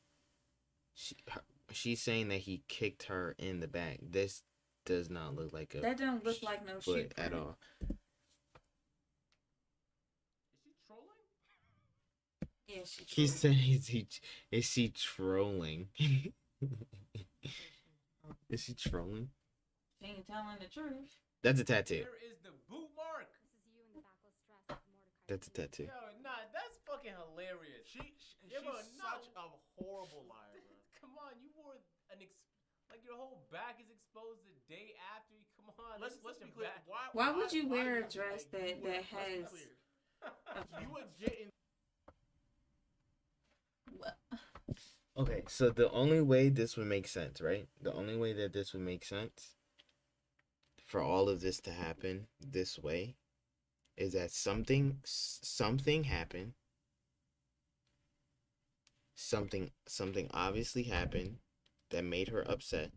S1: She's saying that he kicked her in the back. This does not look like a
S5: that don't look like no shoe
S1: foot
S5: print
S1: at all.
S7: Is she trolling?
S5: Yeah, she.
S1: He's saying, is she trolling? Is she trolling?
S5: She ain't telling the truth.
S1: That's a tattoo.
S7: There is the boot mark.
S9: This is you in the backless dress with Mordecai.
S1: That's a tattoo.
S7: Yo, nah, that's fucking hilarious.
S3: She's
S7: bro,
S3: such a horrible liar, bro.
S7: Come on, you wore like your whole back is exposed the day after. Come on,
S3: Let's
S7: this is
S3: be
S7: such a
S3: clear.
S7: bad-
S5: Why would you wear a
S3: you-
S5: dress
S3: like,
S5: that
S3: you would-
S5: that
S3: let's be
S5: has?
S3: clear. You would get in.
S1: Okay, so the only way this would make sense, right? The only way that this would make sense for all of this to happen this way is that something happened. Something obviously happened that made her upset.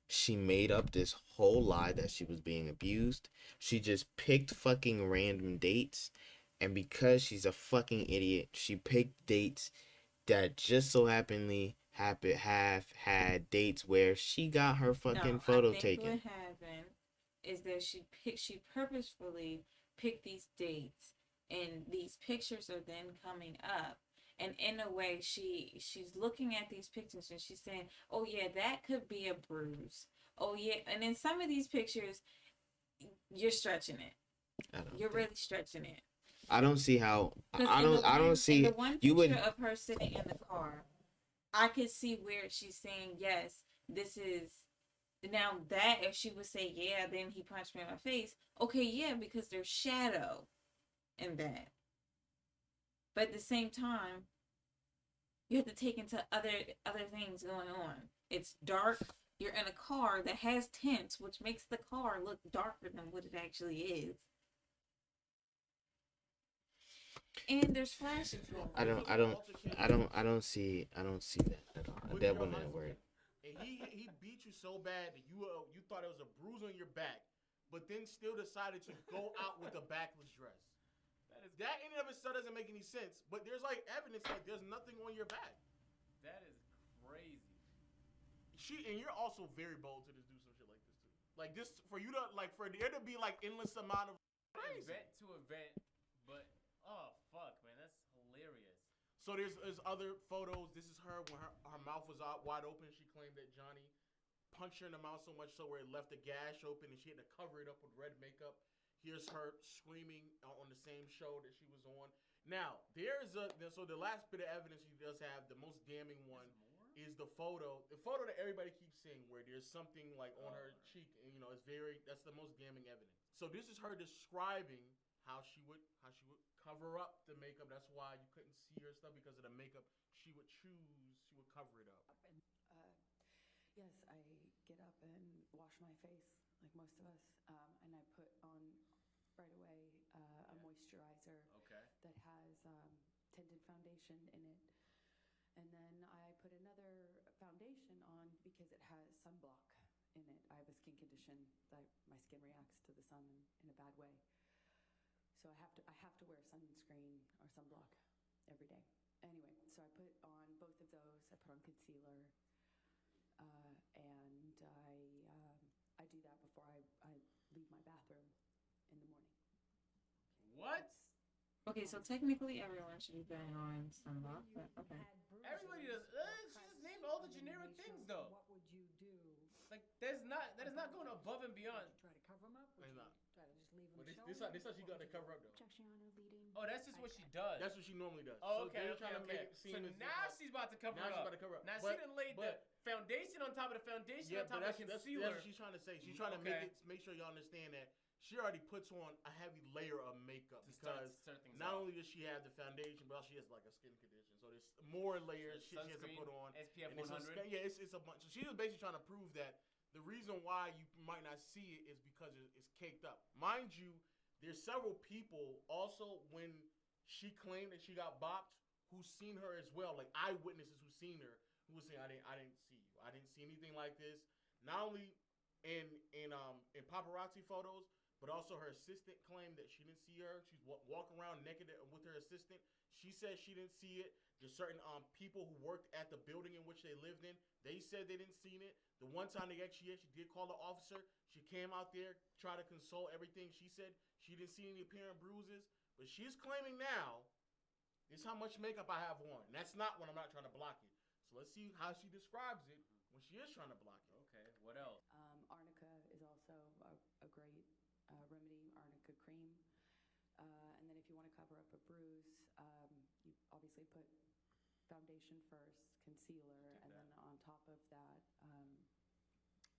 S1: She made up this whole lie that she was being abused. She just picked fucking random dates, and because she's a fucking idiot, she picked dates that just so have had dates where she got her fucking photo
S5: I think
S1: taken.
S5: what happened is that she purposefully picked these dates, and these pictures are then coming up. And in a way, she's looking at these pictures and she's saying, "Oh yeah, that could be a bruise. Oh yeah." And in some of these pictures, you're stretching it. You're really stretching it.
S1: I don't see how. I
S5: In
S1: don't see.
S5: the one
S1: You
S5: picture
S1: would.
S5: of her sitting in the car, I could see where she's saying, "Yes, this is." Now that if she would say, "Yeah," then he punched me in my face. Okay, yeah, because there's shadow in that. But at the same time, you have to take into other things going on. It's dark. You're in a car that has tints, which makes the car look darker than what it actually is. And there's flashes.
S1: I don't see that at all. That wouldn't work.
S3: And he beat you so bad that you thought it was a bruise on your back, but then still decided to go out with a backless dress. That in and of itself doesn't make any sense. But there's like evidence like there's nothing on your back.
S7: That is crazy.
S3: And you're also very bold to just do some shit like this too. Like this for you to like for there to be like endless amount of crazy.
S7: Event to event, but oh fuck, man, that's hilarious.
S3: So there's other photos. This is her when her mouth was out wide open. She claimed that Johnny punched her in the mouth so much so where it left a gash open and she had to cover it up with red makeup. Here's her screaming on the same show that she was on. Now, so the last bit of evidence he does have, the most damning one, is the photo that everybody keeps seeing where there's something like on her cheek, and that's the most damning evidence. So this is her describing how she would cover up the makeup. That's why you couldn't see her stuff because of the makeup. She would cover it up.
S4: Yes, I get up and wash my face like most of us, and I put on right away a moisturizer that has tinted foundation in it. And then I put another foundation on because it has sunblock in it. I have a skin condition that my skin reacts to the sun in a bad way. So I have to wear sunscreen or sunblock every day. Anyway, so I put on both of those. I put on concealer, and I do that before I leave my bathroom in the morning.
S7: What?
S5: Okay, so technically everyone should be putting on sunblock, but okay.
S7: Everybody does. She just named all the generic things though.
S10: What would you do?
S7: Like that is not going above and beyond.
S10: Would you try to cover them up? Would you try to just leave them
S3: This how she got to cover up though.
S9: Objection, Your Honor, leading.
S7: Oh, that's just what she does.
S3: That's what she normally does.
S7: Oh,
S3: So
S7: okay,
S3: they're
S7: okay,
S3: trying to
S7: okay.
S3: make it seem
S7: So
S3: as if,
S7: now
S3: like,
S7: she's about to cover
S3: now
S7: up.
S3: she's about to cover up.
S7: Now
S3: But-
S7: she done laid the foundation on top of the foundation on top of the
S3: that's
S7: concealer.
S3: what she's trying to say. She's trying to make sure y'all understand that she already puts on a heavy layer of makeup
S7: To
S3: because
S7: start things
S3: not
S7: off.
S3: only does she have the foundation, but she has like a skin condition. So there's more layers she has to
S7: Sunscreen,
S3: put on.
S7: SPF
S3: And it's
S7: 100.
S3: it's a bunch. So she's basically trying to prove that the reason why you might not see it is because it's caked up. Mind you, there's several people also when she claimed that she got bopped who's seen her as well, like eyewitnesses who've seen her who was saying I didn't see you. I didn't see anything like this. Not only in paparazzi photos, but also her assistant claimed that she didn't see her. She's walking around naked with her assistant. She said she didn't see it. There's certain people who worked at the building in which they lived in. They said they didn't see it. The one time she did call the officer. She came out there, tried to console everything. She said she didn't see any apparent bruises. But she's claiming now, this is how much makeup I have on. And that's not when I'm not trying to block it. So let's see how she describes it when she is trying to block it.
S7: Okay, what else?
S4: Arnica is also a great remedy, Arnica cream. And then if you want to cover up a bruise, you obviously put foundation first, concealer, and then on top of that,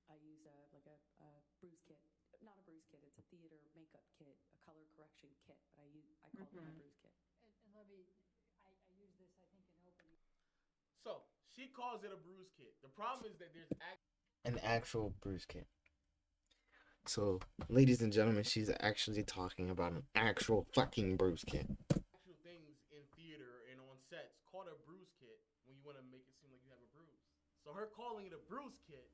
S4: I use a bruise kit. Not a bruise kit, it's a theater makeup kit, a color correction kit, but I call it my bruise kit.
S10: And let me, I use this, I think, in opening.
S3: So she calls it a bruise kit. The problem is that there's
S1: An actual bruise kit. So, ladies and gentlemen, she's actually talking about an actual fucking bruise kit.
S3: actual things in theater and on sets called a bruise kit when you want to make it seem like you have a bruise. So her calling it a bruise kit.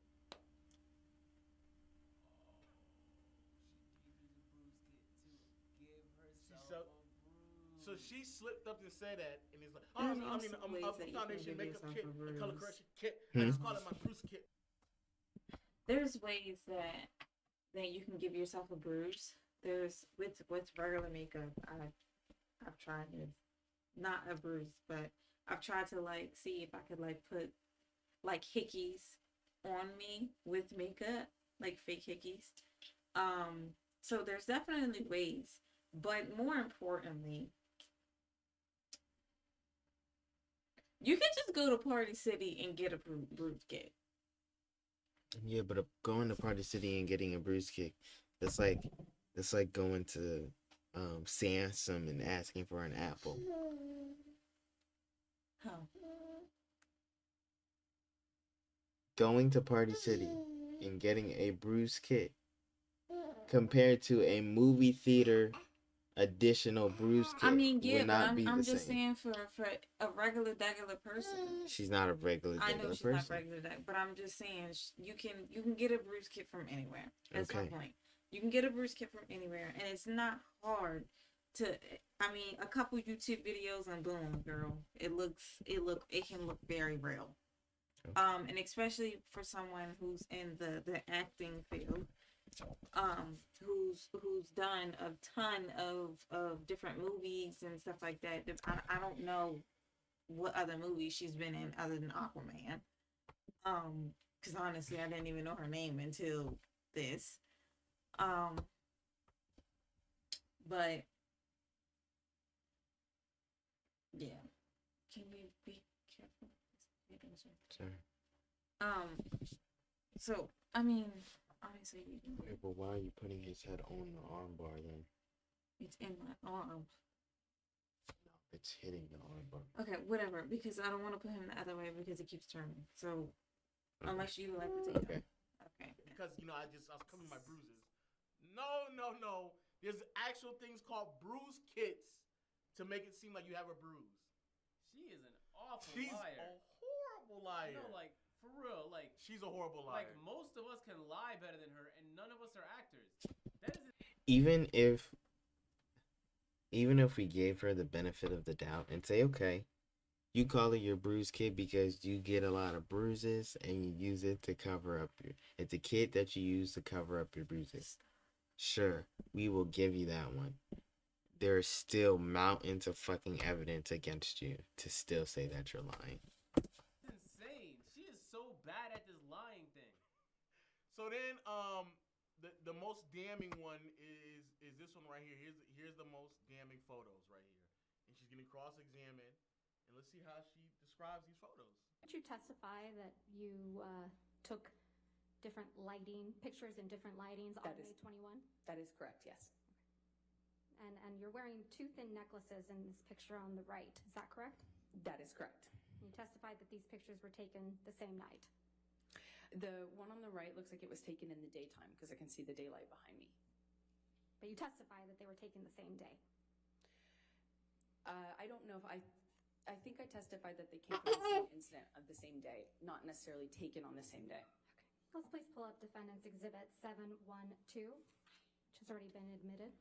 S3: So she slipped up and said that, and it's like, oh,
S5: There's
S3: I mean,
S5: also ways that
S3: a
S5: you
S3: foundation
S5: can give
S3: makeup
S5: yourself
S3: kit,
S5: a
S3: a color
S5: bruise.
S3: correction kit. I just call it my bruise kit.
S5: There's ways that you can give yourself a bruise. There's with regular makeup. I've tried this, not a bruise, but I've tried to like see if I could like put like hickeys on me with makeup, like fake hickeys. So there's definitely ways, but more importantly, you can just go to Party City and get a bruise kit.
S1: Yeah, but going to Party City and getting a bruise kit, it's like going to Samsung and asking for an apple.
S5: How?
S1: Going to Party City and getting a bruise kit compared to a movie theater additional bruise kit
S5: I mean, yeah,
S1: would not
S5: but
S1: be
S5: I'm
S1: the
S5: just
S1: same.
S5: saying for a regular person.
S1: She's not a regular
S5: I know
S1: degular
S5: she's not
S1: person.
S5: regular, but I'm just saying you can get a bruise kit from anywhere. That's my
S1: Okay.
S5: point. You can get a bruise kit from anywhere, and it's not hard to. I mean, a couple YouTube videos and boom, girl, it can look very real.
S1: Okay.
S5: And especially for someone who's in the acting field, who's done a ton of different movies and stuff like that. I don't know what other movies she's been in other than Aquaman. Because honestly, I didn't even know her name until this. But yeah, can we be careful?
S1: Sorry.
S5: So I mean, honestly,
S1: Okay, but why are you putting his head on the armbar then?
S5: it's in my arm.
S1: No, it's hitting the armbar.
S5: Okay, whatever. Because I don't want to put him the other way because it keeps turning. So
S1: Okay.
S5: unless you like potato.
S1: Okay.
S5: Okay.
S3: Because I was covering my bruises. No. There's actual things called bruise kits to make it seem like you have a bruise.
S7: She is an awful
S3: She's
S7: liar.
S3: a horrible liar.
S7: No, like for real, like
S3: she's a horrible liar.
S7: like most of us can lie better than her, and none of us are actors. That is
S1: Even if we gave her the benefit of the doubt and say, okay, you call it your bruise kit because you get a lot of bruises and you use it to cover up it's a kit that you use to cover up your bruises. Sure, we will give you that one. There's still mountains of fucking evidence against you to still say that you're lying.
S7: insane. She is so bad at this lying thing.
S3: So then, the most damning one is is this one right here. Here's the most damning photos right here, and she's getting cross-examined. And let's see how she describes these photos.
S9: Did you testify that you took different lighting pictures in different lightings on May 21?
S11: That is correct, yes.
S9: And you're wearing two thin necklaces in this picture on the right. Is that correct?
S11: That is correct.
S9: You testified that these pictures were taken the same night.
S11: The one on the right looks like it was taken in the daytime because I can see the daylight behind me.
S9: But you testified that they were taken the same day.
S11: I don't know if I think I testified that they came from the same incident of the same day, not necessarily taken on the same day.
S9: Okay. Let's please pull up Defendant's Exhibit 712, which has already been admitted.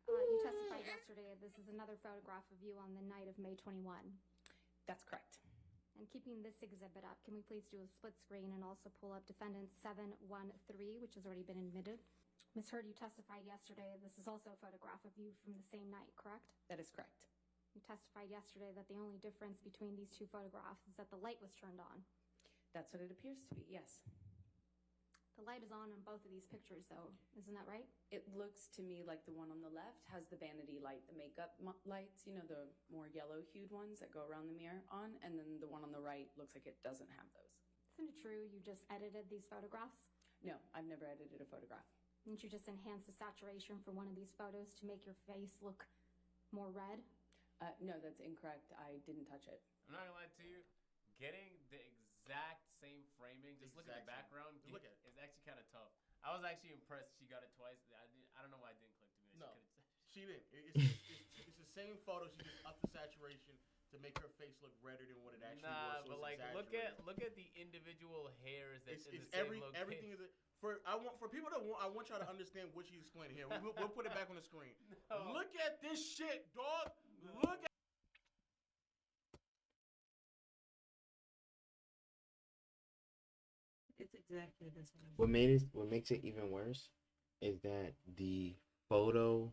S9: You testified yesterday that this is another photograph of you on the night of May 21.
S11: That's correct.
S9: And keeping this exhibit up, can we please do a split screen and also pull up Defendant 713, which has already been admitted? Ms. Heard, you testified yesterday this is also a photograph of you from the same night, correct?
S11: That is correct.
S9: You testified yesterday that the only difference between these two photographs is that the light was turned on.
S11: That's what it appears to be, yes.
S9: The light is on both of these pictures, though. Isn't that right?
S11: It looks to me like the one on the left has the vanity light, the makeup lights, you know, the more yellow-hued ones that go around the mirror on, and then the one on the right looks like it doesn't have those.
S9: Isn't it true you just edited these photographs?
S11: No, I've never edited a photograph.
S9: Didn't you just enhance the saturation for one of these photos to make your face look more red?
S11: No, that's incorrect. I didn't touch it.
S7: I'm not gonna lie to you. Getting the exact same framing, just look at the background,
S3: Look at it.
S7: is actually kind of tough. I was actually impressed she got it twice. I don't know why it didn't click to me.
S3: No,
S7: She
S3: she didn't. It's the same photo. She just upped the saturation to make her face look redder than what it actually was. So
S7: but
S3: it's
S7: like look at the individual hairs that's in the same location.
S3: Everything is for people that want. I want y'all to understand what she's explaining here. We'll put it back on the screen.
S7: No.
S3: Look at this shit, dog. Look at.
S5: It's exactly the same.
S1: What makes it even worse is that the photo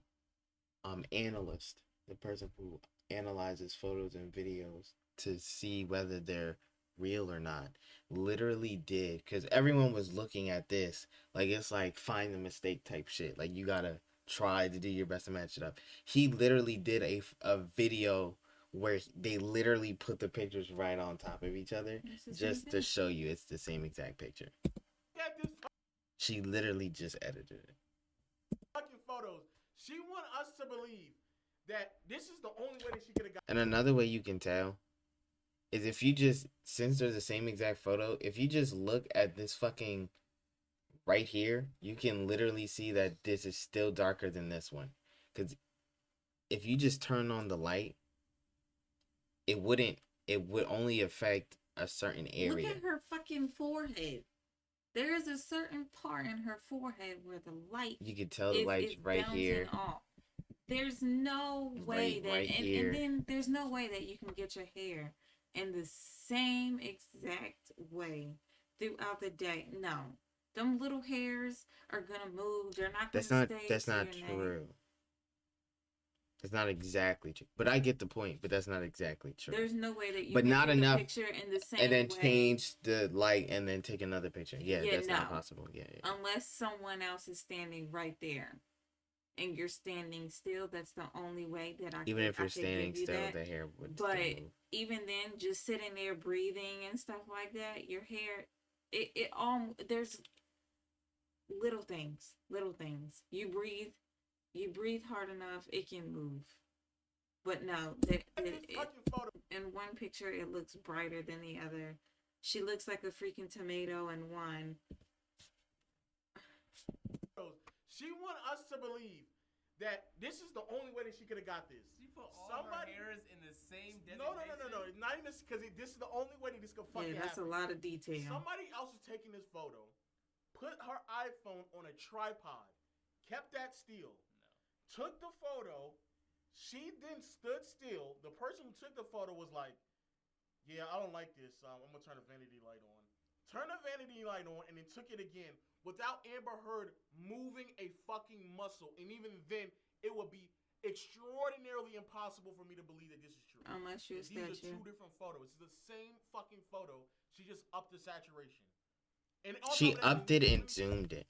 S1: analyst, the person who analyzes photos and videos to see whether they're real or not, literally did, because everyone was looking at this like it's like find the mistake type shit. Like you gotta try to do your best to match it up. He literally did a video where they literally put the pictures right on top of each other just to show you it's the same exact picture. She literally just edited it.
S3: Fucking photos. She want us to believe that this is the only way that she could have got.
S1: And another way you can tell is if you just, since they're the same exact photo, if you just look at this fucking right here, you can literally see that this is still darker than this one. Because if you just turn on the light, it would only affect a certain area.
S5: Look at her fucking forehead. There is a certain part in her forehead where the light
S1: You could tell the light's right here.
S5: Off. There's no way and then there's no way that you can get your hair in the same exact way throughout the day. No. Them little hairs are gonna move. They're not gonna stay.
S1: That's not true. It's not exactly true, but I get the point. But that's not exactly true.
S5: There's no way that you
S1: but
S5: can
S1: not
S5: take
S1: enough,
S5: a picture in the same
S1: and then
S5: way.
S1: change the light and then take another picture. Yeah, that's not possible. Yeah.
S5: Unless someone else is standing right there, and you're standing still. That's the only way that
S1: Even if you're standing still, the hair would.
S5: But even then, just sitting there breathing and stuff like that, your hair, it all there's little things. You breathe hard enough, it can move. But no, in one picture it looks brighter than the other. She looks like a freaking tomato in one.
S3: She want us to believe that this is the only way that she could have got this.
S7: She put all her hairs in the same designation.
S3: No. Not even because this is the only way that this could fucking
S5: that's
S3: happen.
S5: a lot of detail.
S3: Somebody else is taking this photo, put her iPhone on a tripod, kept that still, took the photo. She then stood still. The person who took the photo was like, "Yeah, I don't like this. I'm gonna turn the vanity light on." Turn the vanity light on, and then took it again without Amber Heard moving a fucking muscle. And even then, it would be extraordinarily impossible for me to believe that this is true.
S5: Unless you're a statue.
S3: These are two different photos. It's the same fucking photo. She just upped the saturation. And
S1: she upped it and zoomed it.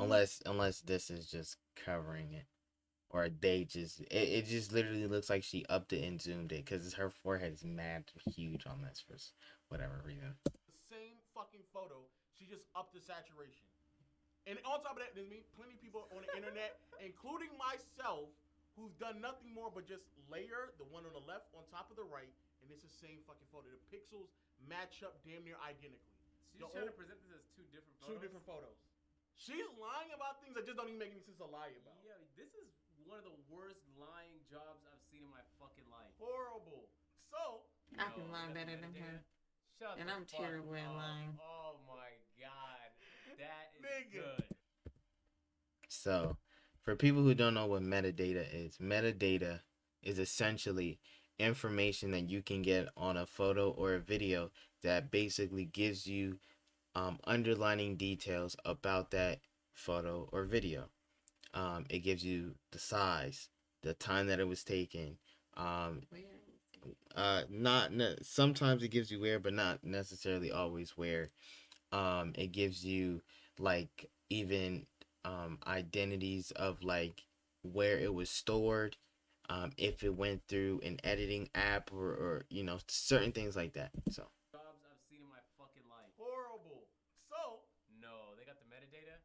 S1: unless this is just covering it, or they just it just literally looks like she upped it and zoomed it because her forehead is mad huge on this for whatever reason.
S3: The same fucking photo. She just upped the saturation. And on top of that, there's plenty of people on the internet, including myself, who've done nothing more but just layer the one on the left on top of the right, and it's the same fucking photo. The pixels match up damn near identically.
S7: She's trying to present this as two different photos.
S3: Two different photos. She's lying about things that just don't even make any sense to lie about.
S7: Yeah, this is one of the worst lying jobs I've seen in my fucking life.
S3: Horrible. So
S5: I can lie better than her. And I'm terrible at lying.
S7: Oh my god. That is
S3: Nigga.
S7: good.
S1: So, for people who don't know what metadata is essentially information that you can get on a photo or a video that basically gives you underlining details about that photo or video. It gives you the size, the time that it was taken. Sometimes it gives you where, but not necessarily always where. It gives you like even identities of like where it was stored, if it went through an editing app or certain things like that. So
S7: Jobs I've seen in my fucking life.
S3: horrible. So
S7: No, they got the metadata.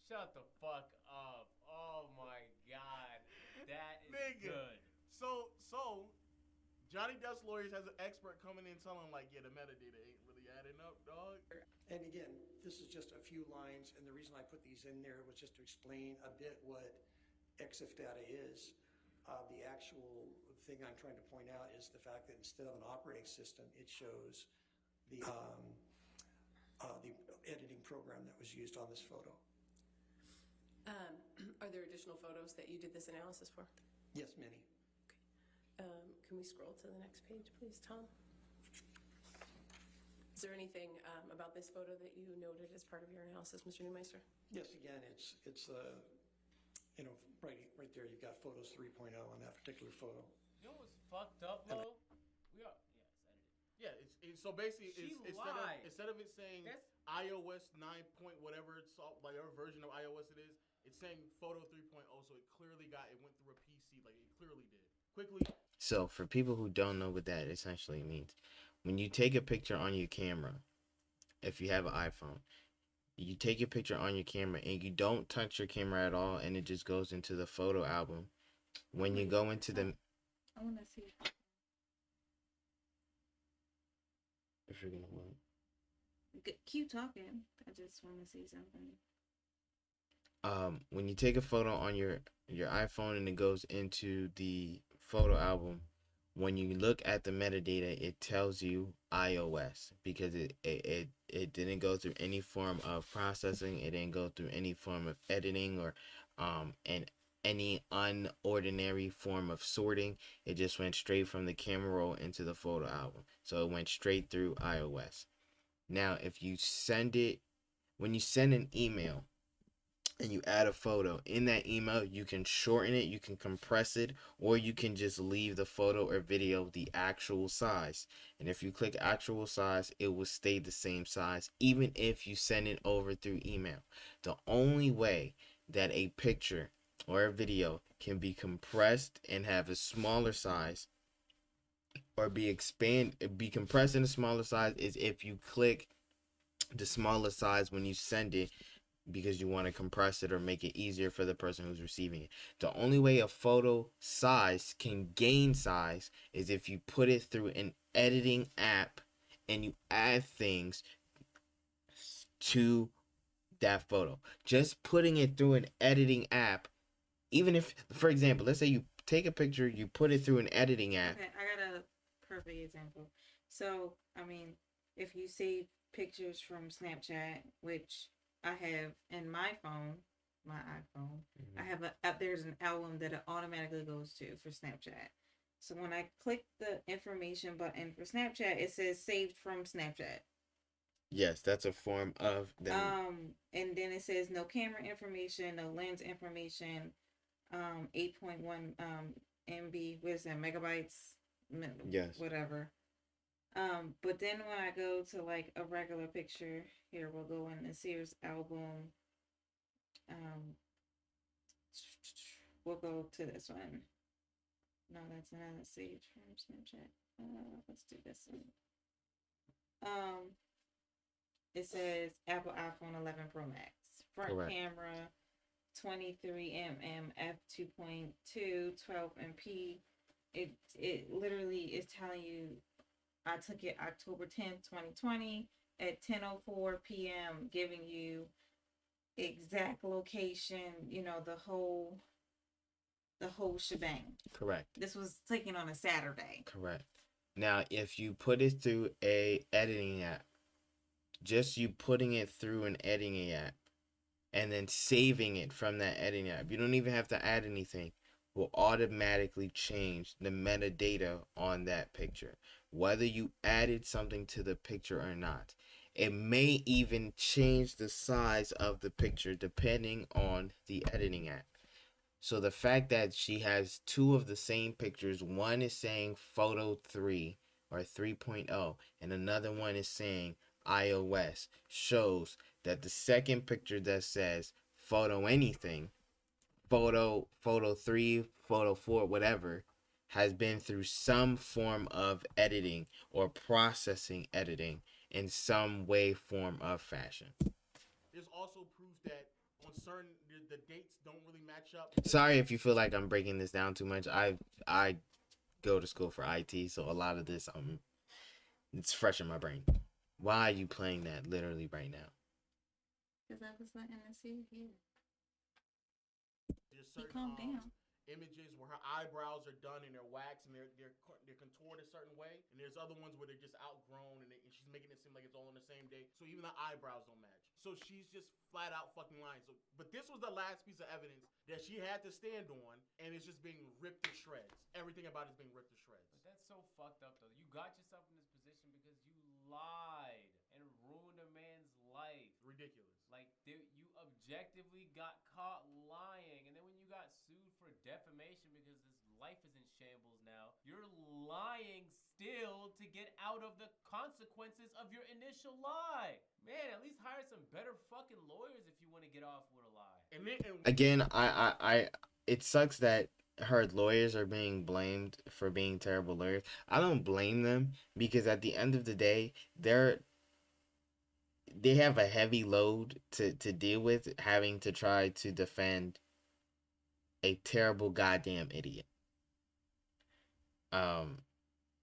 S7: Shut the fuck up. Oh my god. That is
S3: nigga.
S7: good.
S3: So Johnny Depp's lawyers has an expert coming in telling him like, yeah, the metadata ain't really adding up, dog.
S12: And again, this is just a few lines, and the reason I put these in there was just to explain a bit what EXIF data is. The actual thing I'm trying to point out is the fact that instead of an operating system, it shows the editing program that was used on this photo.
S13: Are there additional photos that you did this analysis for?
S12: Yes, many.
S13: Can we scroll to the next page, please, Tom? Is there anything about this photo that you noted as part of your analysis, Mr. Neumeister?
S12: Yes, again, it's right there. You've got photos 3.0 on that particular photo.
S7: You know what's fucked up, Lo?
S3: Yeah, it's so basically
S7: She
S3: instead
S7: lied.
S3: of it saying iOS 9 point whatever it's whatever version of iOS it is, it's saying photo 3.0, so it went through a PC, like it clearly did. Quickly.
S1: So for people who don't know what that essentially means, when you take a picture on your camera, if you have an iPhone, you take a picture on your camera and you don't touch your camera at all, and it just goes into the photo album. When you go into the,
S5: I want to see.
S1: if you're gonna what?
S5: Keep talking. I just want to see something.
S1: When you take a photo on your iPhone and it goes into the photo album, when you look at the metadata, it tells you iOS because it didn't go through any form of processing. It didn't go through any form of editing or and any unordinary form of sorting. It just went straight from the camera roll into the photo album. So it went straight through iOS. Now, when you send an email and you add a photo, in that email, you can shorten it, you can compress it, or you can just leave the photo or video the actual size. And if you click actual size, it will stay the same size, even if you send it over through email. The only way that a picture or a video can be compressed and have a smaller size, or be compressed in a smaller size, is if you click the smaller size when you send it, because you want to compress it or make it easier for the person who's receiving it. The only way a photo size can gain size is if you put it through an editing app and you add things to that photo. Just putting it through an editing app, even if, for example, let's say you take a picture, you put it through an editing app.
S5: Okay, I got a perfect example. So, I mean, if you see pictures from Snapchat, which I have in my phone, my iPhone, I have there's an album that it automatically goes to for Snapchat. So when I click the information button for Snapchat, it says saved from Snapchat.
S1: Yes, that's a form of them.
S5: And then it says no camera information, no lens information, 8.1 MB, what is that, megabytes?
S1: Yes.
S5: Whatever. But then when I go to like a regular picture, here we'll go in the Sears album, Um, we'll go to this one. No, that's another sage from Snapchat. Let's do this one. It says Apple iPhone 11 Pro Max. Front
S1: Correct.
S5: camera, 23mm f2.2, 12MP. It literally is telling you I took it October 10th, 2020 at 10:04 p.m., giving you exact location, the whole shebang.
S1: Correct.
S5: This was taken on a Saturday.
S1: Correct. Now, if you put it through a editing app, just you putting it through an editing app and then saving it from that editing app, you don't even have to add anything, will automatically change the metadata on that picture, whether you added something to the picture or not. It may even change the size of the picture depending on the editing app. So the fact that she has two of the same pictures, one is saying photo 3 or 3.0 and another one is saying iOS, shows that the second picture that says photo anything, photo 3, photo 4, whatever, has been through some form of editing or processing editing in some way, form, of fashion.
S3: There's also proof that on certain the dates don't really match up.
S1: Sorry if you feel like I'm breaking this down too much. I go to school for IT, so a lot of this it's fresh in my brain. Why are you playing that literally right now?
S5: Because I was letting her see here.
S3: There's certain images where her eyebrows are done and they're waxed and they're contoured a certain way, and there's other ones where they're just outgrown and she's making it seem like it's all on the same day. So even the eyebrows don't match. So she's just flat out fucking lying. So, but this was the last piece of evidence that she had to stand on, and it's just being ripped to shreds. Everything about it's being ripped to shreds.
S7: But that's so fucked up, though. You got yourself in this position because you lied and ruined a man's life.
S3: Ridiculous.
S7: Like, you objectively got caught lying, and then when you got sued for defamation because his life is in shambles now, you're lying still to get out of the consequences of your initial lie. Man, at least hire some better fucking lawyers if you want to get off with a lie.
S1: Again, I it sucks that her lawyers are being blamed for being terrible lawyers. I don't blame them because at the end of the day, they have a heavy load to deal with, having to try to defend a terrible goddamn idiot.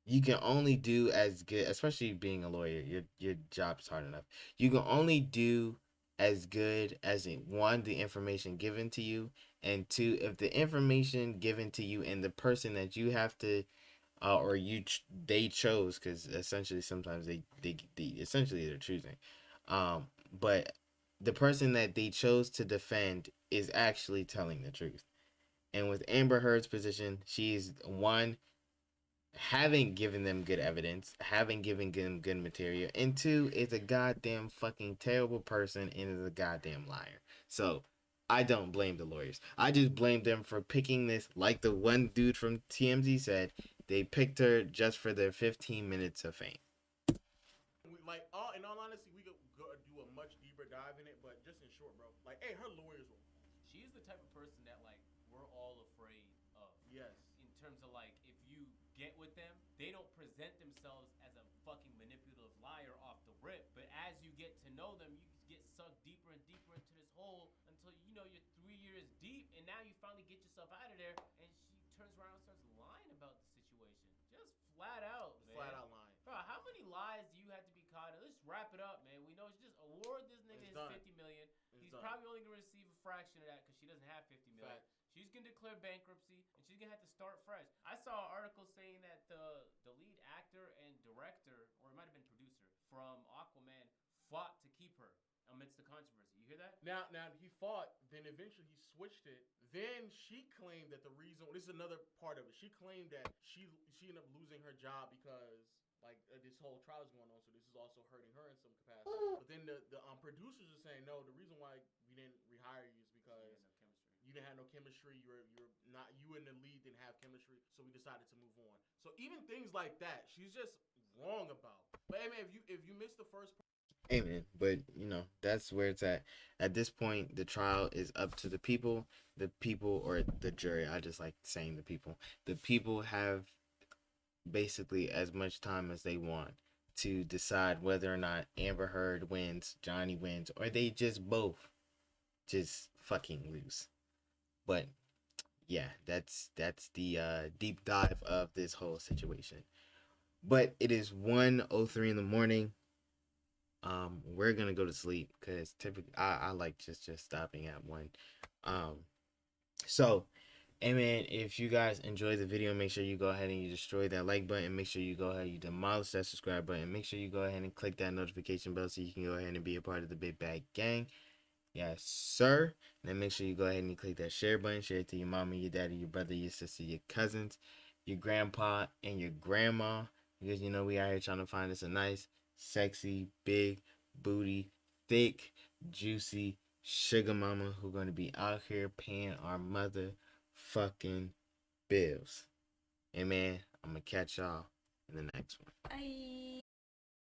S1: You can only do as good, especially being a lawyer. Your job is hard enough. You can only do as good as one, the information given to you, and two, if the information given to you and the person that you have to, they chose, because essentially sometimes they essentially they're choosing, but the person that they chose to defend is actually telling the truth. And with Amber Heard's position, she's one, haven't given them good evidence, haven't given them good material, and two, is a goddamn fucking terrible person and is a goddamn liar. So I don't blame the lawyers. I just blame them for picking this, like the one dude from TMZ said, they picked her just for their 15 minutes of fame.
S3: Like, in all honesty, we could go do a much deeper dive in it, but just in short, bro, like, hey, her lawyers were.
S7: She's the type of person that, like, we're all afraid of.
S3: Yes.
S7: In terms of, like, if you get with them, they don't present themselves as a fucking manipulative liar off the rip, but as you get to know them, you get sucked deeper and deeper into this hole until, you're 3 years deep, and now you finally get yourself out of there, and she turns around and starts lying about the situation. Just flat out, man.
S3: Flat out lying.
S7: Bro, how many lies do you have to be caught in? Let's wrap it up, man. We know she just award this nigga his $50 million. He's probably only gonna receive a fraction of that because she doesn't have $50 million.
S3: Fact.
S7: She's gonna declare bankruptcy and she's gonna have to start fresh. I saw an article saying that the lead actor and director, or it might have been producer, from Aquaman fought to keep her amidst the controversy. You hear that?
S3: Now he fought. Then eventually he switched it. Then she claimed that the reason. This is another part of it. She claimed that she ended up losing her job because, like, this whole trial is going on, so this is also hurting her in some capacity. But then the producers are saying, no, the reason why we didn't rehire you is because you didn't have no chemistry. You and the lead didn't have chemistry, so we decided to move on. So even things like that, she's just wrong about. But hey, man, if you missed the first part.
S1: Amen. But that's where it's at. At this point, the trial is up to the people. The people or the jury. I just like saying the people. The people have basically as much time as they want to decide whether or not Amber Heard wins, Johnny wins, or they just both just fucking lose. But yeah, that's the deep dive of this whole situation. But it is 1:03 in the morning. We're gonna go to sleep because typically I like just stopping at one. Um, so hey man, if you guys enjoy the video, make sure you go ahead and you destroy that like button. Make sure you go ahead and you demolish that subscribe button. Make sure you go ahead and click that notification bell so you can go ahead and be a part of the Big Bag Gang. Yes, sir. And then make sure you go ahead and you click that share button. Share it to your mama, your daddy, your brother, your sister, your cousins, your grandpa, and your grandma. Because we out here trying to find us a nice, sexy, big, booty, thick, juicy sugar mama who gonna be out here paying our motherfucking bills. And man, I'm gonna catch y'all in the next one.
S5: Bye.